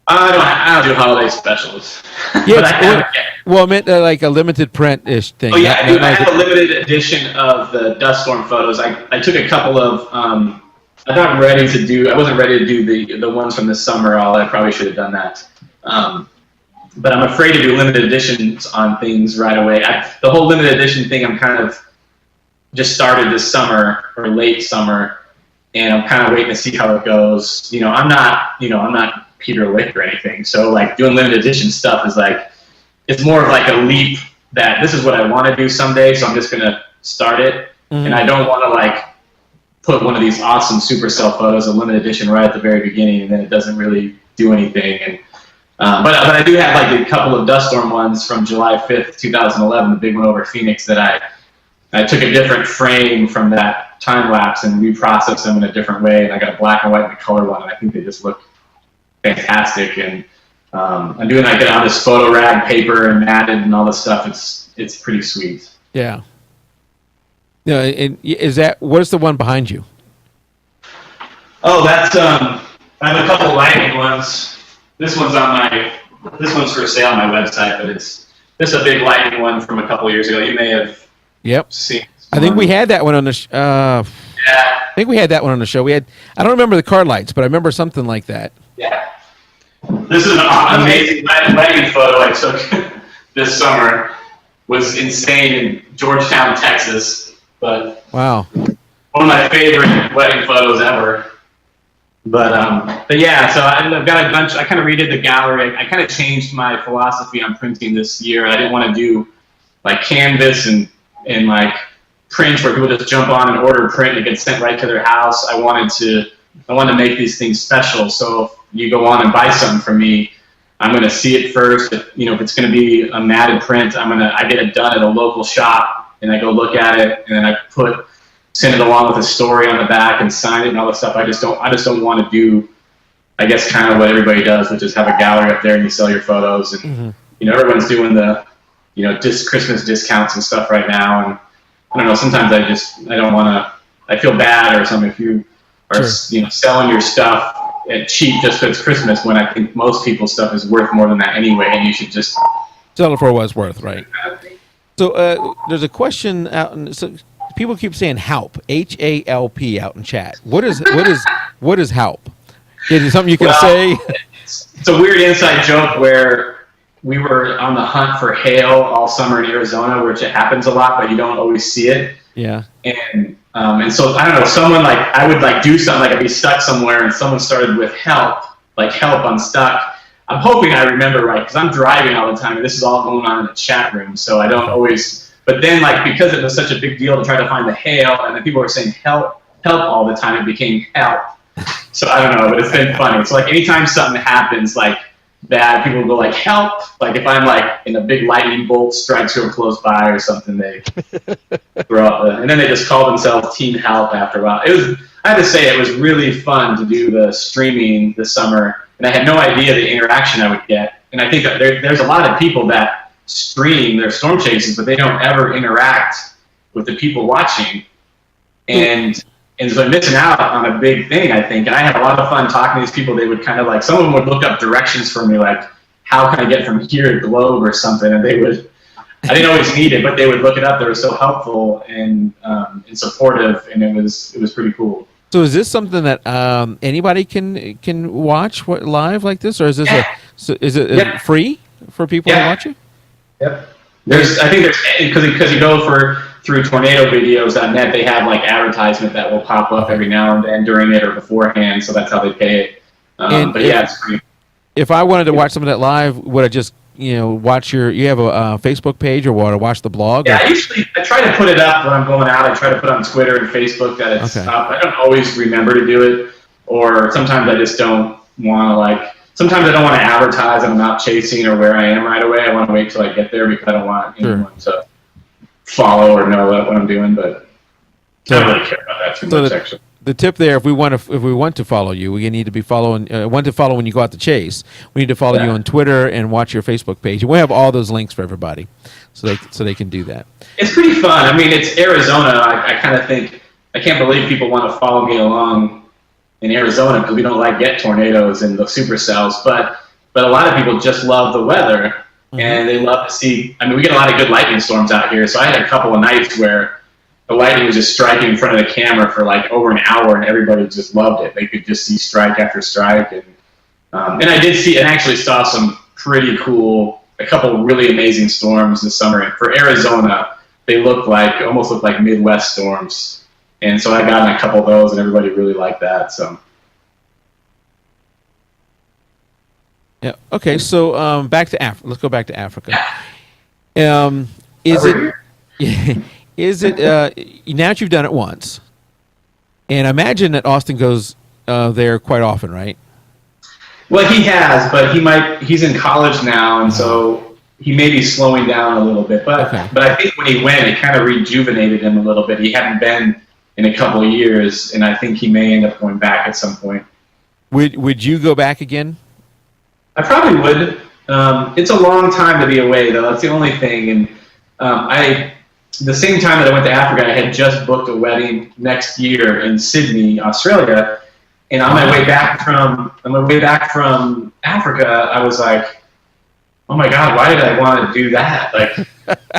I don't do holiday specials.
Yeah, well, I meant like a limited print-ish thing.
Oh yeah, I have a limited edition of the dust storm photos. I took a couple of. I wasn't ready to do the ones from this summer. I probably should have done that. But I'm afraid to do limited editions on things right away. The whole limited edition thing, I'm kind of just started this summer or late summer, and I'm kind of waiting to see how it goes. I'm not Peter Lick or anything, so like doing limited edition stuff is like, it's more of like a leap that this is what I want to do someday, so I'm just gonna start it, and I don't want to like put one of these awesome supercell photos of limited edition right at the very beginning, and then it doesn't really do anything. And but I do have like a couple of dust storm ones from July 5th, 2011, the big one over Phoenix, that I took a different frame from that time lapse and reprocessed them in a different way, and I got a black and white and a color one, and I think they just look fantastic. And I'm doing like it on this photo rag paper and matted and all this stuff. It's pretty sweet.
Yeah. Yeah. And what is the one behind you?
Oh, that's I have a couple lighting ones. This one's for sale on my website, but it's just a big lighting one from a couple years ago. You may have seen.
I think we had that one on the. I think we had that one on the show. I don't remember the car lights, but I remember something like that.
Yeah. This is an amazing wedding photo I took this summer. Was insane in Georgetown, Texas. But
wow,
one of my favorite wedding photos ever. But yeah, so I've got a bunch. I kind of redid the gallery. I kind of changed my philosophy on printing this year. I didn't want to do like canvas and like print where people just jump on and order print and it gets sent right to their house. I wanted to make these things special. So if you go on and buy something from me, I'm going to see it first. If it's going to be a matted print, I get it done at a local shop and I go look at it and then I send it along with a story on the back and sign it and all this stuff. I just don't want to do, I guess, kind of what everybody does, which is have a gallery up there and you sell your photos. And, everyone's doing the, Christmas discounts and stuff right now. And I don't know, sometimes I don't want to, I feel bad or something if you are, selling your stuff at cheap just because it's Christmas when I think most people's stuff is worth more than that anyway. And you should just
sell it for what it's worth, right? So there's a question out so people keep saying HALP, HALP out in chat. What is HALP? Is it something you can say?
It's a weird inside joke where we were on the hunt for hail all summer in Arizona, which it happens a lot, but you don't always see it.
Yeah.
And so I don't know, someone I would do something, like I'd be stuck somewhere and someone started with help, I'm stuck. I'm hoping I remember right, because I'm driving all the time and this is all going on in the chat room, so I don't always, but then because it was such a big deal to try to find the hail and then people were saying help all the time, it became help. So I don't know, but it's been funny. So anytime something happens bad, people go help. If I'm in a big lightning bolt strikes real close by or something, they throw up, and then they just call themselves Team Help after a while. I have to say, it was really fun to do the streaming this summer, and I had no idea the interaction I would get. And I think that there's a lot of people that stream their storm chases, but they don't ever interact with the people watching, and so I'm missing out on a big thing, I think. And I had a lot of fun talking to these people. They would kind of some of them would look up directions for me, how can I get from here to Globe or something? And I didn't always need it, but they would look it up. They were so helpful and supportive, and it was pretty cool.
So is this something that anybody can watch live like this, or is this free for people to watch it?
Yep. I think there's because you go through tornadovideos.net, they have advertisement that will pop up every now and then during it or beforehand, so that's how they pay it. But it's free.
If I wanted to watch some of that live, would I just watch you have a Facebook page, or would I watch the blog?
Yeah, I try to put it up when I'm going out. I try to put on Twitter and Facebook that it's up. I don't always remember to do it, or sometimes I just don't want to sometimes I don't want to advertise I'm not chasing or where I am right away. I want to wait till I get there because I don't want anyone to follow or know what I'm doing, but I don't really care about that too much, actually.
The tip there, if we want to follow you, we need to be following. Want to follow when you go out to chase. We need to follow you on Twitter and watch your Facebook page. We have all those links for everybody, so they can do that.
It's pretty fun. I mean, it's Arizona. I kind of think I can't believe people want to follow me along in Arizona because we don't get tornadoes and the supercells, but a lot of people just love the weather. And they love to see, we get a lot of good lightning storms out here. So I had a couple of nights where the lightning was just striking in front of the camera for over an hour and everybody just loved it. They could just see strike after strike. And I did see and actually saw some pretty cool, a couple of really amazing storms this summer. And for Arizona, they almost look like Midwest storms. And so I got in a couple of those and everybody really liked that. So.
Yeah. Okay. So back to Africa. Let's go back to Africa. Is it now that you've done it once, and I imagine that Austin goes there quite often, right?
Well, he has, but he's in college now, and so he may be slowing down a little bit. But I think when he went, it kind of rejuvenated him a little bit. He hadn't been in a couple of years, and I think he may end up going back at some point.
Would you go back again?
I probably would. It's a long time to be away, though. That's the only thing. And the same time that I went to Africa, I had just booked a wedding next year in Sydney, Australia. And on my way back from Africa, I was like, oh my God, why did I want to do that? Like,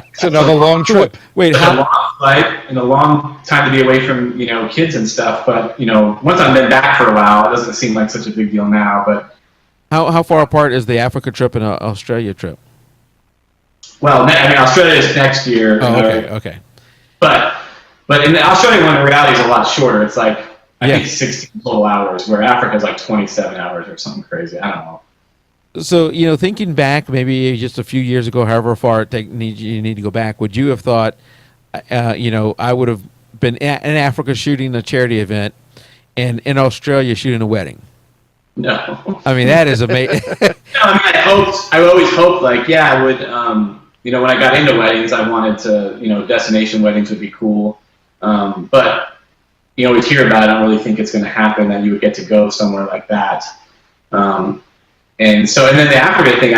It's another long trip.
Wait,
it's a long flight and a long time to be away from, kids and stuff. But, once I've been back for a while, it doesn't seem like such a big deal now. But
how far apart is the Africa trip and Australia trip?
well, Australia is next year.
Oh, okay.
But in the Australian one, the reality is a lot shorter. It's like, I think 16 total hours, where Africa is like 27 hours or something crazy. I don't know.
So, thinking back maybe just a few years ago, however far you need to go back, would you have thought, I would have been in Africa shooting a charity event and in Australia shooting a wedding?
No.
I mean, that is amazing.
No, I always hoped, like, yeah, I would, when I got into weddings, I wanted to, destination weddings would be cool. But, you always hear about it. I don't really think it's going to happen that you would get to go somewhere like that. And then the Africa thing,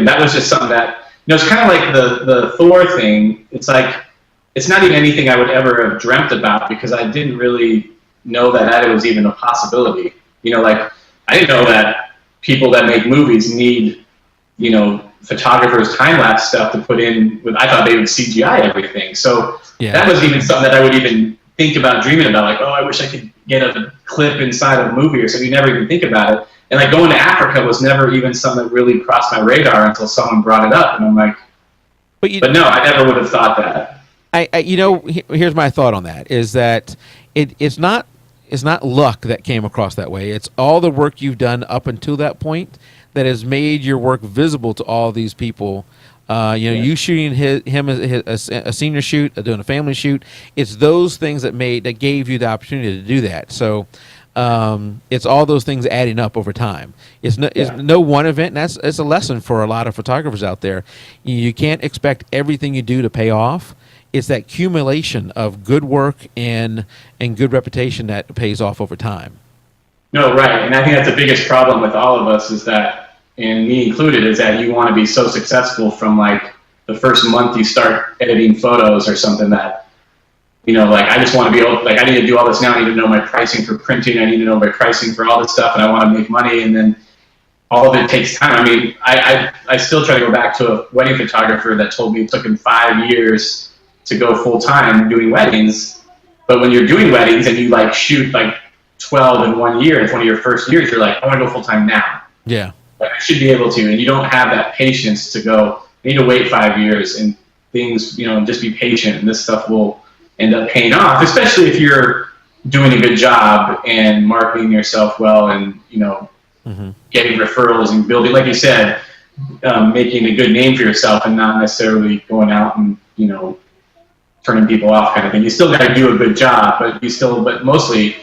that was just something that, it's kind of like the Thor thing. It's like, it's not even anything I would ever have dreamt about, because I didn't really know that it was even a possibility. Like, I didn't know that people that make movies need, photographers' time-lapse stuff to put in I thought they would CGI everything. So that wasn't even something that I would even think about dreaming about, like, oh, I wish I could get a clip inside of a movie or something. You never even think about it. And like going to Africa was never even something that really crossed my radar until someone brought it up. And I'm like, but no, I never would have thought that.
Here's my thought on that, is that it's not luck that came across that way. It's all the work you've done up until that point that has made your work visible to all these people. You shooting him as a senior shoot, doing a family shoot. It's those things that gave you the opportunity to do that. So it's all those things adding up over time. It's no one event, and it's a lesson for a lot of photographers out there. You can't expect everything you do to pay off. It's that accumulation of good work and good reputation that pays off over time.
No, right. And I think that's the biggest problem with all of us, is that, and me included, is that you want to be so successful from like the first month you start editing photos or something, that, like, I just want to be able, like, I need to do all this now. I need to know my pricing for printing. I need to know my pricing for all this stuff, and I want to make money. And then all of it takes time. I mean, I still try to go back to a wedding photographer that told me it took him 5 years to go full time doing weddings. But when you're doing weddings and you like shoot like 12 in 1 year, it's one of your first years, you're like, I want to go full time now.
Yeah.
Like, I should be able to. And you don't have that patience to go, I need to wait 5 years and things, just be patient, and this stuff will end up paying off, especially if you're doing a good job and marketing yourself well, and, getting referrals and building, like you said, making a good name for yourself, and not necessarily going out and, turning people off kind of thing. You still got to do a good job, but mostly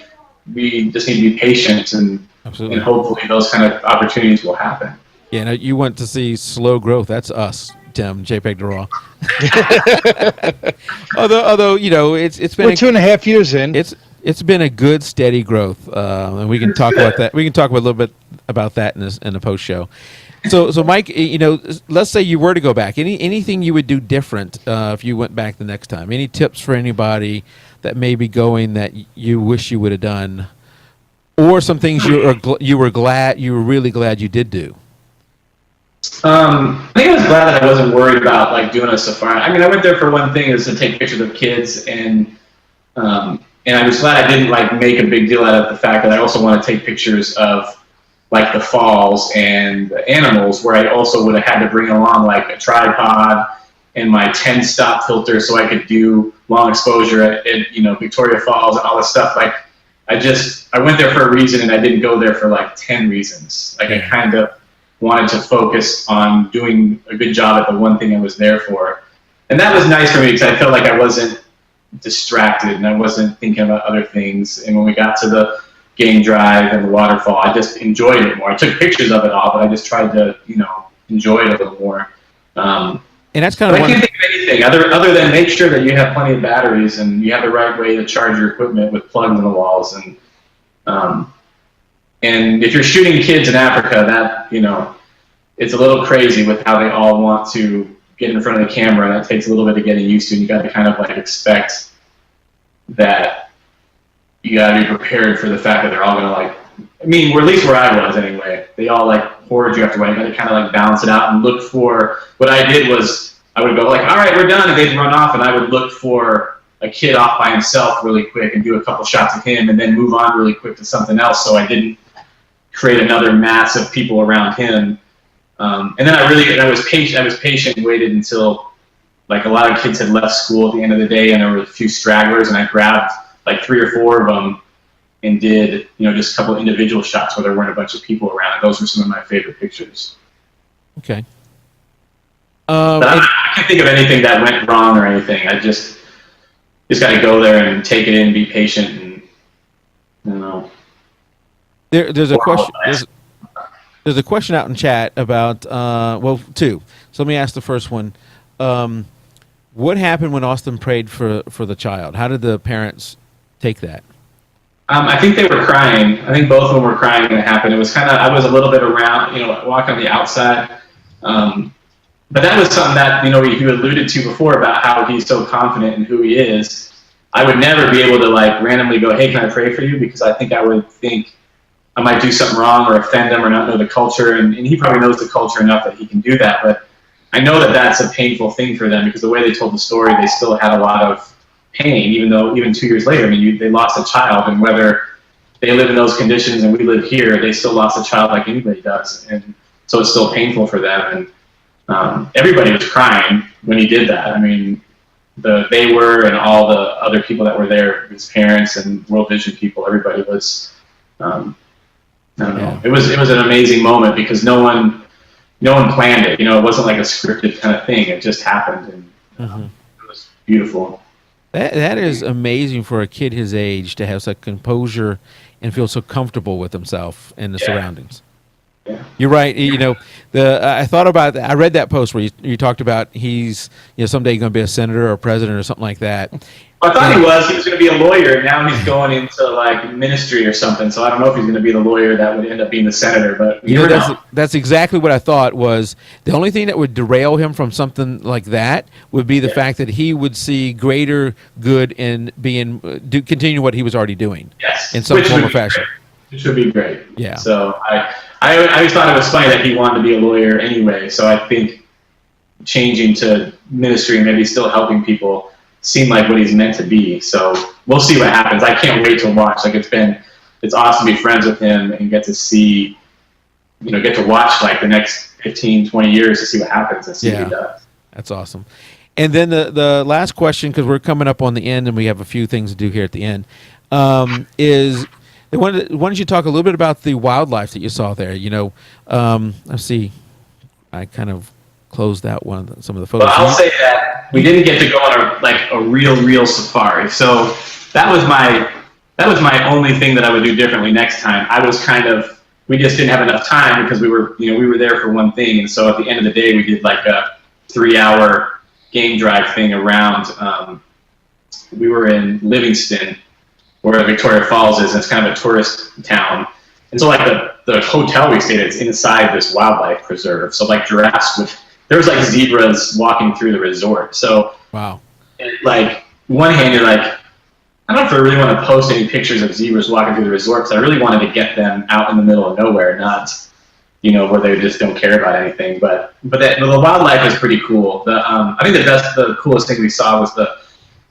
we just need to be patient, and hopefully those kind of opportunities will happen.
Yeah, now you want to see slow growth. That's us, Tim, jpeg2RAW. although it's been
2.5 years in.
It's been a good steady growth, and we can talk about that. We can talk a little bit about that in the post show. So Mike, let's say you were to go back. Anything you would do different if you went back the next time? Any tips for anybody that may be going that you wish you would have done, or some things you were really glad you did do?
I think I was glad that I wasn't worried about like doing a safari. I mean, I went there for one thing, is to take pictures of kids, and I was glad I didn't like make a big deal out of the fact that I also want to take pictures of like the falls and the animals, where I also would have had to bring along like a tripod and my 10-stop filter so I could do long exposure at Victoria Falls and all this stuff. Like, I went there for a reason, and I didn't go there for like 10 reasons. Like, I kind of wanted to focus on doing a good job at the one thing I was there for. And that was nice for me, because I felt like I wasn't distracted and I wasn't thinking about other things. And when we got to the game drive and the waterfall, I just enjoyed it more. I took pictures of it all, but I just tried to, enjoy it a little more. And
that's kind of
I can't think of anything other than make sure that you have plenty of batteries and you have the right way to charge your equipment with plugs in the walls. And And if you're shooting kids in Africa, that, you know, it's a little crazy with how they all want to get in front of the camera. That takes a little bit of getting used to, and you got to kind of like expect that you got to be prepared for the fact that they're all going to like, I mean, or at least where I was anyway, they all like hoard you after a while. You got to kind of like balance it out and look for, what I did was I would go like, all right, we're done. And they'd run off, and I would look for a kid off by himself really quick and do a couple shots of him and then move on really quick to something else, so I didn't create another mass of people around him. And then I was patient, waited until like a lot of kids had left school at the end of the day, and there were a few stragglers, and I grabbed like 3 or 4 of them and did, you know, just a couple of individual shots where there weren't a bunch of people around. And those were some of my favorite pictures.
Okay.
But I can't think of anything that went wrong or anything. I just got to go there and take it in, be patient, and you know.
There's a question. There's a question out in chat about well, 2. So let me ask the first one. What happened when Austin prayed for the child? How did the parents take that?
I think they were crying. I think both of them were crying when it happened. It was kind of, I was a little bit around, you know, walking on the outside. But that was something that, you know, you alluded to before about how he's so confident in who he is. I would never be able to like randomly go, hey, can I pray for you? Because I think I would think I might do something wrong or offend him or not know the culture. And he probably knows the culture enough that he can do that. But I know that that's a painful thing for them, because the way they told the story, they still had a lot of pain, even 2 years later. I mean, they lost a child, and whether they live in those conditions and we live here, they still lost a child like anybody does. And so it's still painful for them. And everybody was crying when he did that. I mean, they were, and all the other people that were there, his parents and World Vision people, everybody was, I don't know. It was an amazing moment, because no one planned it. You know, it wasn't like a scripted kind of thing. It just happened, and it was beautiful.
That is amazing for a kid his age to have such composure and feel so comfortable with himself and the surroundings.
Yeah.
You're right. You know, I thought about that. I read that post where you talked about he's, you know, someday going to be a senator or president or something like that.
I thought he was going to be a lawyer. Now he's going into like ministry or something. So I don't know if he's going to be the lawyer that would end up being the senator. But you know,
that's exactly what I thought. Was the only thing that would derail him from something like that would be the fact that he would see greater good in continue what he was already doing in some form or fashion.
Which would be great.
Yeah.
So I always thought it was funny that he wanted to be a lawyer anyway. So I think changing to ministry and maybe still helping people seem like what he's meant to be. So we'll see what happens. I can't wait to watch. Like it's awesome to be friends with him and get to see, you know, get to watch like the next 15, 20 years to see what happens and see what he does. That's
awesome. And then the last question, because we're coming up on the end and we have a few things to do here at the end, is why don't you talk a little bit about the wildlife that you saw there? You know, let's see. I kind of closed out some of the photos.
Well, I'll say that we didn't get to go on a real safari. So that was my only thing that I would do differently next time. We just didn't have enough time, because we were there for one thing. And so at the end of the day, we did like a 3-hour game drive thing around. We were in Livingston, where Victoria Falls is, and it's kind of a tourist town. And so like the hotel we stayed at is inside this wildlife preserve. So like giraffes there was like zebras walking through the resort. So
wow.
Like one hand you're like, I don't know if I really want to post any pictures of zebras walking through the resort, because I really wanted to get them out in the middle of nowhere, not, you know, where they just don't care about anything. But the wildlife is pretty cool. I think the coolest thing we saw was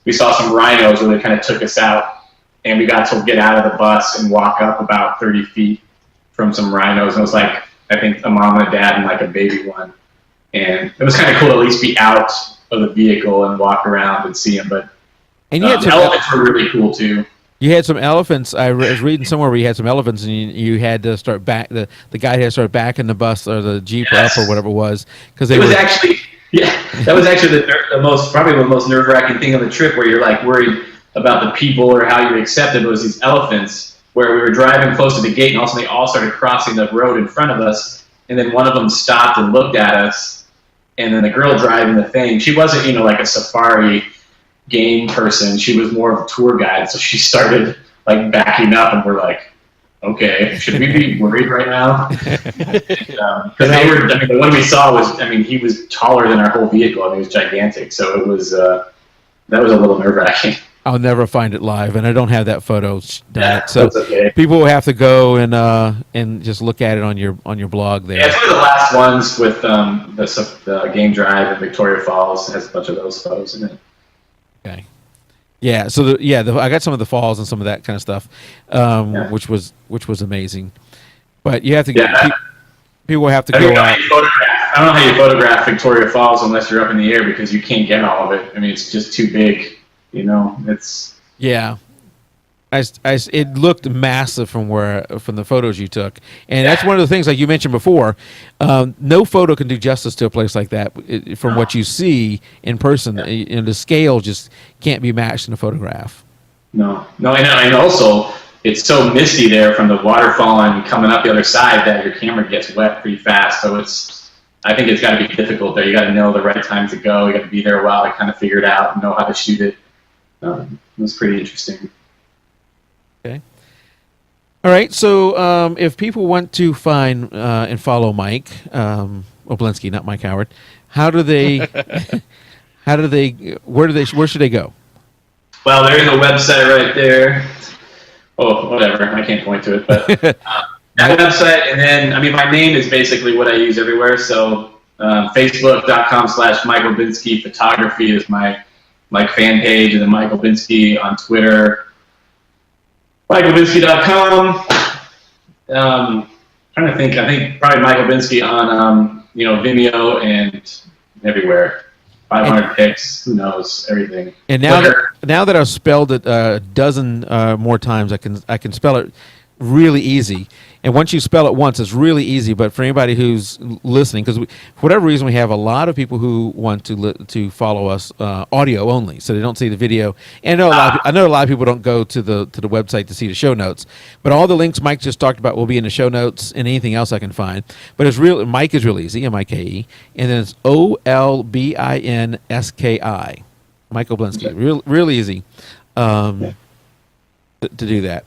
we saw some rhinos where they kind of took us out, and we got to get out of the bus and walk up about 30 feet from some rhinos. And it was like, I think a mom and a dad and like a baby one. And it was kind of cool to at least be out of the vehicle and walk around and see them. But elephants were really cool too.
You had some elephants. I was reading somewhere where you had some elephants, and you had to start back. The guy had to start backing the bus or the Jeep up or whatever it was, because that was actually probably the most nerve-wracking thing on the trip, where you're like worried about the people or how you're accepted. Was these elephants, where we were driving close to the gate, and also they all started crossing the road in front of us, and then one of them stopped and looked at us. And then the girl driving the thing, she wasn't, you know, like a safari game person. She was more of a tour guide. So she started like backing up, and we're like,
okay, should we be worried right now? Because they were, I mean, the one we saw was, I mean, he was taller than our whole vehicle. I mean, he was gigantic. So it was, that was a little nerve-wracking.
I'll never find it live, and I don't have that photo done. So
that's okay.
people will have to go and just look at it on your blog there.
Yeah, it's one of the last ones with the game drive in Victoria Falls. It has a bunch of those photos in it.
Okay. Yeah. So I got some of the falls and some of that kind of stuff, which was amazing. But you have to get people have to go out.
I don't know how you photograph Victoria Falls unless you're up in the air because you can't get all of it. I mean, it's just too big. You know, it's
it looked massive from the photos you took, and that's one of the things, like you mentioned before. No photo can do justice to a place like that from what you see in person. And the scale just can't be matched in a photograph.
No, and also it's so misty there from the waterfall and coming up the other side that your camera gets wet pretty fast. So I think it's got to be difficult there. You got to know the right time to go. You got to be there a while to kind of figure it out and know how to shoot it. It was pretty interesting.
Okay. All right. So if people want to find and follow Mike Olbinski, not Mike Howard, where should they go?
Well, there's a website right there. Oh, whatever. I can't point to it, but that website. And then, I mean, my name is basically what I use everywhere. So Facebook.com/Mike Olbinski Photography is my fan page, and then Mike Olbinski on Twitter. MikeOlbinski.com. Trying to think. I think probably Mike Olbinski on Vimeo and everywhere. 500 pics. Who knows? Everything.
And now that I've spelled it a dozen more times, I can spell it really easy. And once you spell it once, it's really easy. But for anybody who's listening, because for whatever reason, we have a lot of people who want to follow us audio only, so they don't see the video. And I know a lot of people don't go to the website to see the show notes. But all the links Mike just talked about will be in the show notes and anything else I can find. But Mike is real easy, MIKE, and then it's OLBINSKI, Mike Olbinski, real easy to do that.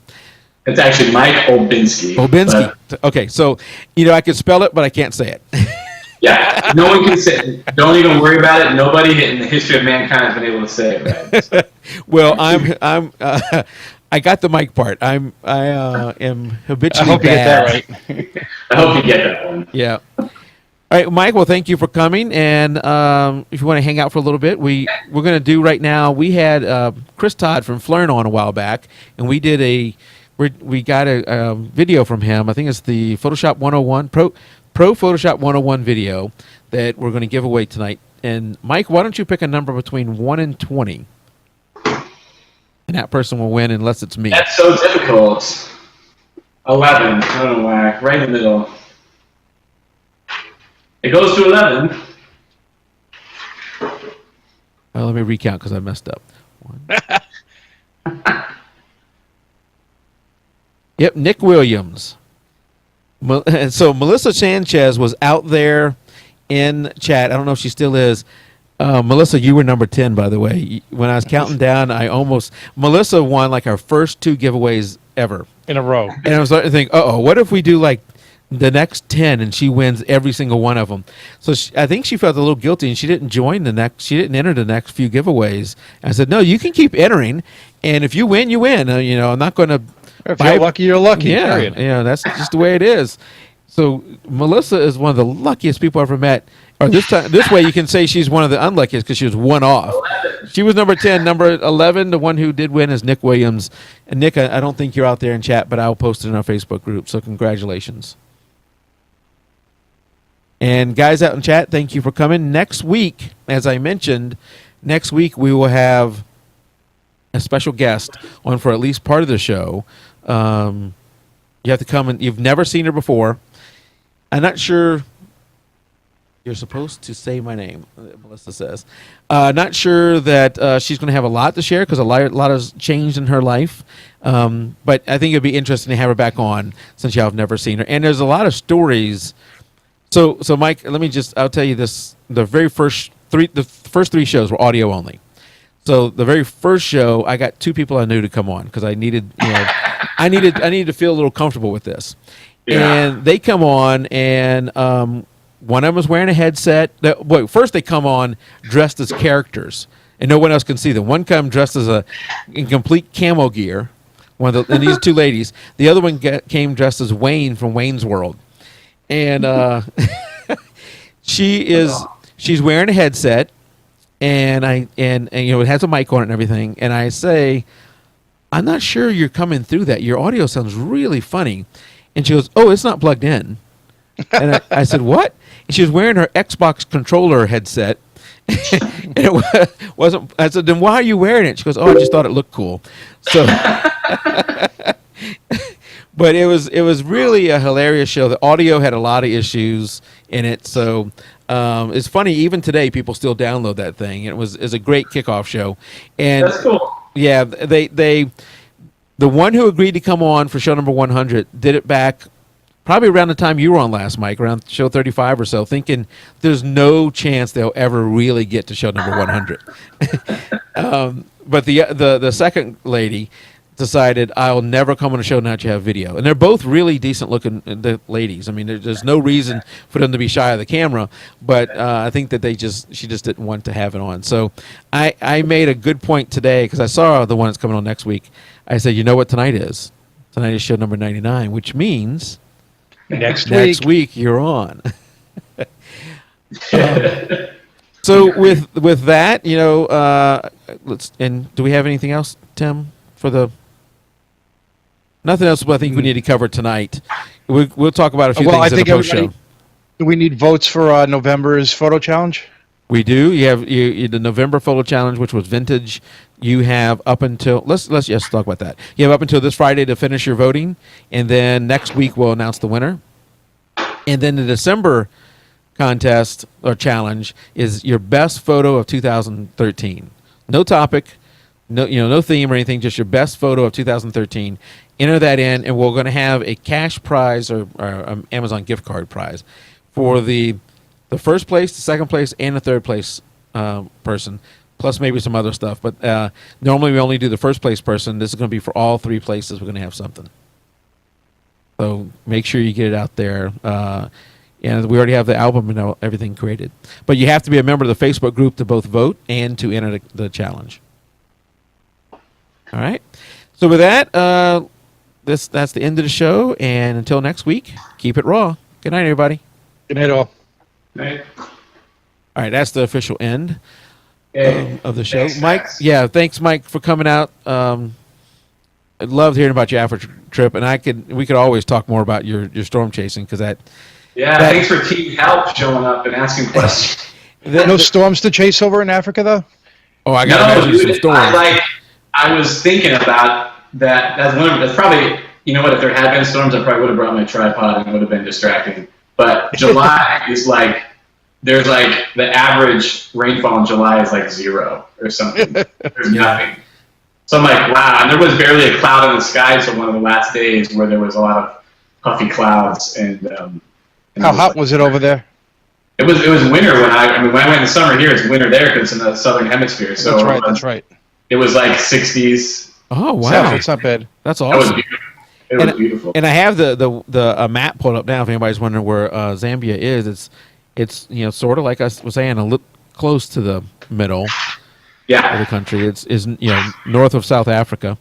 It's actually Mike Olbinski.
Olbinski. Okay, so I can spell it, but I can't say it.
Yeah, no one can say it. Don't even worry about it. Nobody in the history of mankind has been able to say it right. So.
Well, I'm I got the Mike part. I am habitually bad.
I hope you get that right.
I hope you get that one.
Yeah. All right, Mike. Well, thank you for coming. And if you want to hang out for a little bit, we're going to do right now. We had Chris Todd from Flern on a while back, and we did we got a video from him. I think it's the Photoshop 101 Pro Photoshop 101 video that we're going to give away tonight. And Mike, why don't you pick a number between 1 and 20? And that person will win unless it's me.
That's so difficult. 11. I don't know why. Right in the middle. It goes to 11.
Well, let me recount because I messed up. 1. Yep, Nick Williams. So Melissa Sanchez was out there in chat. I don't know if she still is. Melissa, you were number 10, by the way. When I was counting down, Melissa won like our first 2 giveaways ever.
In a row.
And I was starting to think, what if we do like the next 10 and she wins every single one of them? So I think she felt a little guilty and she didn't she didn't enter the next few giveaways. And I said, no, you can keep entering. And if you win, you win. I'm not going to.
If you're lucky, you're lucky.
Yeah,
period.
That's just the way it is. So Melissa is one of the luckiest people I've ever met. Or this way you can say she's one of the unluckiest because she was one off. She was number 10. Number 11, the one who did win, is Nick Williams. And Nick, I don't think you're out there in chat, but I'll post it in our Facebook group. So congratulations. And guys out in chat, thank you for coming. Next week, as I mentioned, we will have a special guest on for at least part of the show. You have to come, and you've never seen her before. I'm not sure. You're supposed to say my name, Melissa says. Not sure that she's going to have a lot to share because a lot has changed in her life. But I think it'd be interesting to have her back on since y'all have never seen her. And there's a lot of stories. So Mike, I'll tell you this. The first 3 shows were audio only. So the very first show, I got 2 people I knew to come on because I needed, needed to feel a little comfortable with this.
Yeah.
And they come on, and one of them was wearing a headset. First they come on dressed as characters, and no one else can see them. One come dressed as in complete camo gear. And these two ladies. The other one came dressed as Wayne from Wayne's World, and she's wearing a headset, and it has a mic on it and everything. And I say, I'm not sure you're coming through that. Your audio sounds really funny. And she goes, oh, it's not plugged in. And I said, what? And she was wearing her Xbox controller headset. And it wasn't. I said, then why are you wearing it? She goes, oh, I just thought it looked cool. So, but it was really a hilarious show. The audio had a lot of issues in it. So it's funny, even today, people still download that thing. It was a great kickoff show. And
That's cool.
yeah, the one who agreed to come on for show number 100 did it back probably around the time you were on last, Mike, around show 35 or so, thinking there's no chance they'll ever really get to show number 100. But the second lady decided, I'll never come on a show now that you have video. And they're both really decent looking ladies. I mean, there's no reason for them to be shy of the camera, but I think that she just didn't want to have it on. So I made a good point today, because I saw the one that's coming on next week. I said, you know what tonight is? Tonight is show number 99, which means
Next
week you're on. So with that, do we have anything else, Tim, for nothing else, but I think we need to cover tonight. We'll talk about a few things in the post show.
Do we need votes for November's photo challenge?
We do. You have the November photo challenge, which was vintage. You have up until let's talk about that. You have up until this Friday to finish your voting, and then next week we'll announce the winner. And then the December contest or challenge is your best photo of 2013. No topic, no theme or anything, just your best photo of 2013. Enter that in, and we're going to have a cash prize or Amazon gift card prize for the first place, the second place, and the third place person, plus maybe some other stuff. But normally we only do the first place person. This is going to be for all three places. We're going to have something. So make sure you get it out there. And we already have the album and everything created. But you have to be a member of the Facebook group to both vote and to enter the challenge. All right. So with that, that's the end of the show. And until next week, keep it raw. Good night, everybody.
Good night, all.
Right.
All right, that's the official end of the show.
Thanks,
Mike,
Max.
yeah, thanks, Mike, for coming out. I loved hearing about your Africa trip, and we could always talk more about your storm chasing, because
thanks for Team Help showing up and asking questions.
No storms to chase over in Africa, though?
Oh, I got to imagine some storms.
I was thinking about that. That's probably, you know what, if there had been storms, I probably would have brought my tripod and it would have been distracting. But July is there's the average rainfall in July is 0 or something. There's nothing. So I'm like, wow. And there was barely a cloud in the sky until one of the last days where there was a lot of puffy clouds. And
how hot was it over there?
It was winter when I went in the summer here. It's winter there because it's in the southern hemisphere. So
that's right.
It was 60s.
Oh wow,
that's not bad.
That's awesome.
It was beautiful.
And I have the map pulled up now. If anybody's wondering where Zambia is, it's sort of like I was saying, a little close to the middle.
Yeah.
Of the country. It's north of South Africa.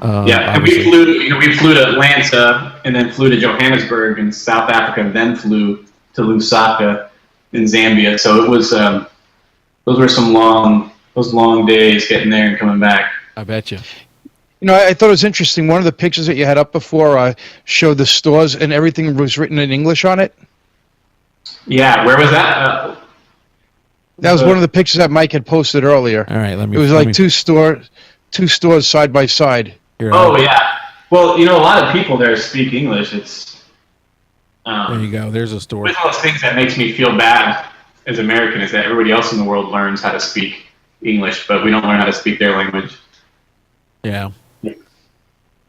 And we flew to Atlanta and then flew to Johannesburg in South Africa and then flew to Lusaka in Zambia. So it was those were some long days getting there and coming back.
I bet you.
I thought it was interesting. One of the pictures that you had up before showed the stores and everything was written in English on it.
Yeah, where was that?
That was one of the pictures that Mike had posted earlier.
All right,
it was two stores side by side.
Yeah. Well, a lot of people there speak English. It's
there you go. There's a store.
One of those things that makes me feel bad as American is that everybody else in the world learns how to speak English, but we don't learn how to speak their language.
Yeah.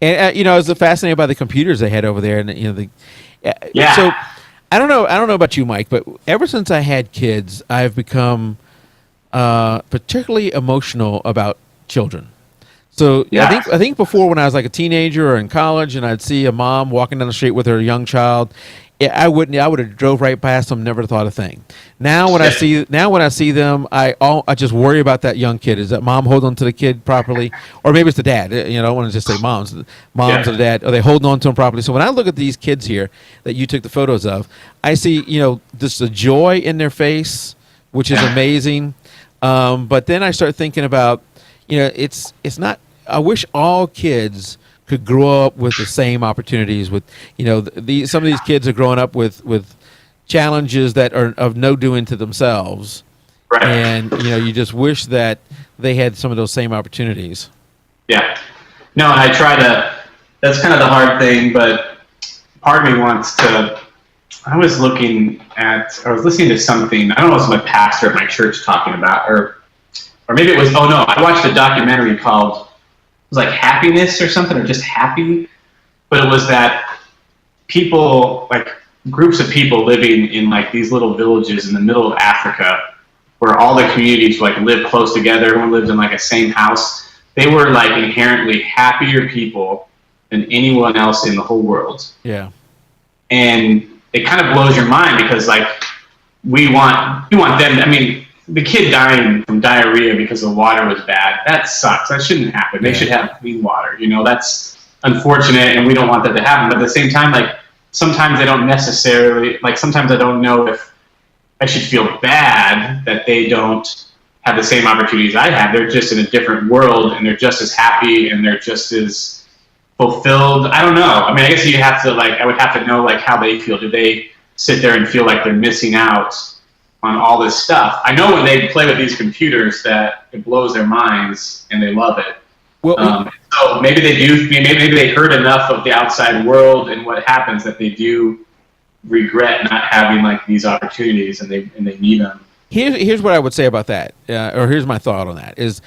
And I was fascinated by the computers they had over there, and
Yeah.
So I don't know about you, Mike, but ever since I had kids, I've become particularly emotional about children. So
Yeah.
I think before, when I was like a teenager or in college, and I'd see a mom walking down the street with her young child, I would have drove right past them, never thought a thing. Now when I see them, I just worry about that young kid. Is that mom holding on to the kid properly, or maybe it's the dad? You know, I don't want to just say moms
Yeah.
or the dad. Are they holding on to him properly? So when I look at these kids here that you took the photos of, I see, you know, just the joy in their face, which is amazing. But then I start thinking about, you know, it's not. I wish all kids could grow up with the same opportunities. With, you know, some of these kids are growing up with challenges that are of no doing to themselves,
Right.
and you know, you just wish that they had some of those same opportunities.
Yeah. No, and I try to. That's kind of the hard thing, but part of me wants to. I was listening to something. I don't know if it was my pastor at my church talking about, or maybe it was. Oh no, I watched a documentary called. It was like Happiness or something, or just Happy, but it was that people, like groups of people living in like these little villages in the middle of Africa, where all the communities like live close together. Everyone lives in like a same house. They were like inherently happier people than anyone else in the whole world.
Yeah.
And it kind of blows your mind because like we want them. I mean, the kid dying from diarrhea because the water was bad, that sucks. That shouldn't happen. They should have clean water. You know, that's unfortunate, and we don't want that to happen. But at the same time, like sometimes they don't necessarily, like sometimes I don't know if I should feel bad that they don't have the same opportunities I have. They're just in a different world, and they're just as happy, and they're just as fulfilled. I don't know. I mean, I guess you have to I would have to know like how they feel. Do they sit there and feel like they're missing out on all this stuff? I know when they play with these computers that it blows their minds and they love it.
Well,
so maybe they do. Maybe they heard enough of the outside world and what happens that they do regret not having like these opportunities, and they need them.
here's what I would say about that, or here's my thought on that is.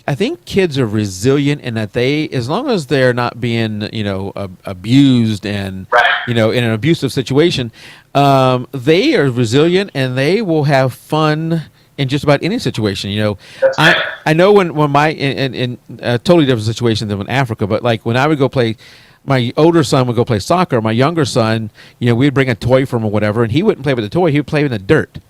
I think kids are resilient in that as long as they're not being, you know, abused and, you know, in an abusive situation, they are resilient and they will have fun in just about any situation. You know, I know when in a totally different situation than in Africa, but like when I would go play, my older son would go play soccer. My younger son, you know, we'd bring a toy from or whatever, and he wouldn't play with the toy. He would play in the dirt.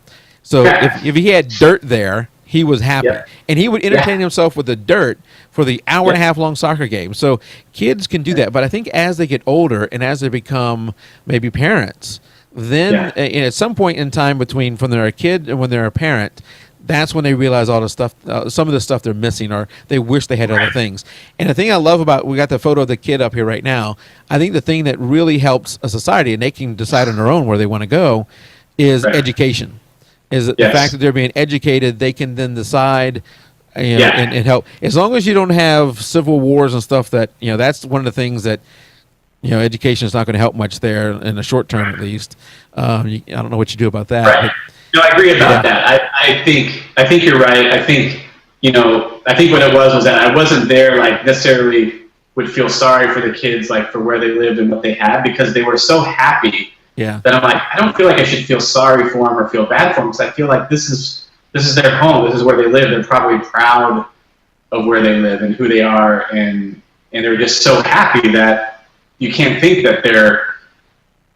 So if he had dirt there, he was happy, and he would entertain himself with the dirt for the hour and a half long soccer game. So kids can do that, but I think as they get older and as they become maybe parents, then at some point in time between from they're a kid and when they're a parent, that's when they realize all the stuff, some of the stuff they're missing, or they wish they had other things. And the thing I love about, we got the photo of the kid up here right now. I think the thing that really helps a society, and they can decide on their own where they want to go, is education. Is the fact that they're being educated, they can then decide, you know, and help. As long as you don't have civil wars and stuff, that, you know, that's one of the things that, you know, education is not going to help much there in the short term, at least. I don't know what you do about that.
Right.
But,
no, I agree about that. I think you're right. I think, you know, I think what it was that I wasn't there like necessarily would feel sorry for the kids, like for where they lived and what they had, because they were so happy. That I'm like, I don't feel like I should feel sorry for them or feel bad for them, because I feel like this is their home. This is where they live. They're probably proud of where they live and who they are, and they're just so happy that you can't think that they're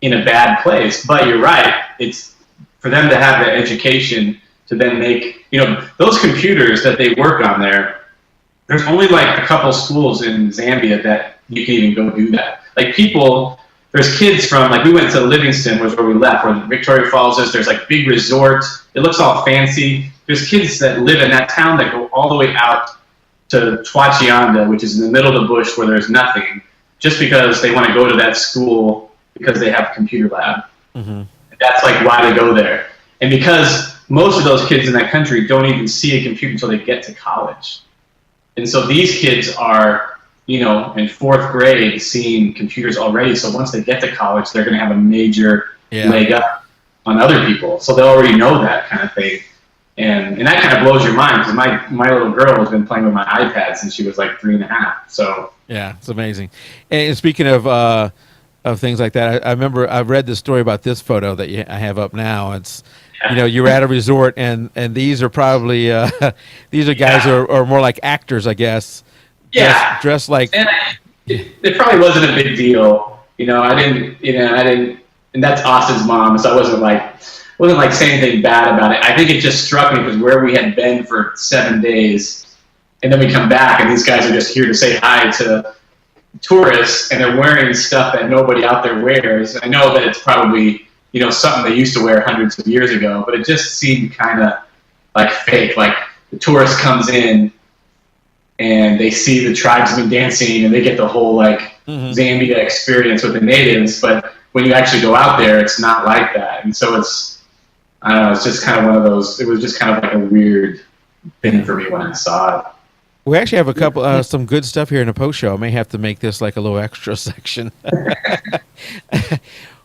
in a bad place. But you're right. It's for them to have the education to then make, you know, those computers that they work on there. There's only like a couple schools in Zambia that you can even go do that. Like people. There's kids from, like, we went to Livingston, was where we left, where Victoria Falls is. There's, like, big resorts. It looks all fancy. There's kids that live in that town that go all the way out to Twachianda, which is in the middle of the bush where there's nothing, just because they want to go to that school because they have a computer lab. Mm-hmm. That's, like, why they go there. And because most of those kids in that country don't even see a computer until they get to college. And so these kids are, you know, in fourth grade seeing computers already. So once they get to college, they're going to have a major leg up on other people. So they already know that kind of thing. And that kind of blows your mind, because my little girl has been playing with my iPad since she was like 3.5. So
yeah, it's amazing. And speaking of things like that, I remember I read the story about this photo that I have up now. It's, you know, you're at a resort, and these are probably these are guys who are more like actors, I guess.
Yeah.
dressed like.
And it probably wasn't a big deal. I didn't, and that's Austin's mom, so I wasn't like saying anything bad about it. I think it just struck me because where we had been for 7 days, and then we come back, and these guys are just here to say hi to tourists, and they're wearing stuff that nobody out there wears. I know that it's probably, something they used to wear hundreds of years ago, but it just seemed kind of like fake. Like the tourist comes in, and they see the tribesmen dancing, and they get the whole Zambia experience with the natives. But when you actually go out there, it's not like that. And so I don't know, it's just kind of one of those. It was just kind of like a weird thing for me when I saw it.
We actually have a couple some good stuff here in the post show. I may have to make this like a little extra section.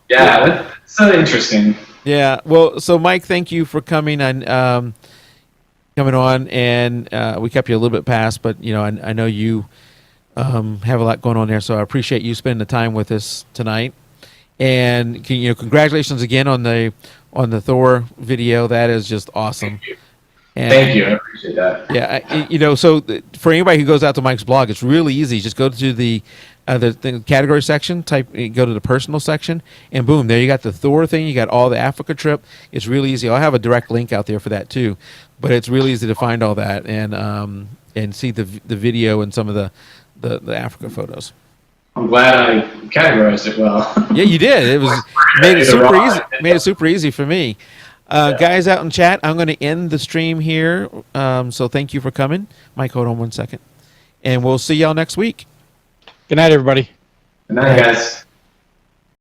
Yeah, that's so interesting.
Yeah. Well, so Mike, thank you for coming and coming on, and we kept you a little bit past, but I know you have a lot going on there, so I appreciate you spending the time with us tonight. And congratulations again on the Thor video. That is just awesome.
Thank you.
And,
Thank you. I appreciate that.
Yeah, so for anybody who goes out to Mike's blog, it's really easy. Just go to the category section, go to the personal section, and boom, there you got the Thor thing. You got all the Africa trip. It's really easy. I'll have a direct link out there for that too, but it's really easy to find all that and see the video and some of the Africa photos.
I'm glad I categorized it well.
Yeah, you did. It was made it super easy. Made it super easy for me. Guys out in chat, I'm going to end the stream here. So thank you for coming. Mike, hold on one second. And we'll see y'all next week.
Good night, everybody.
Good night, guys.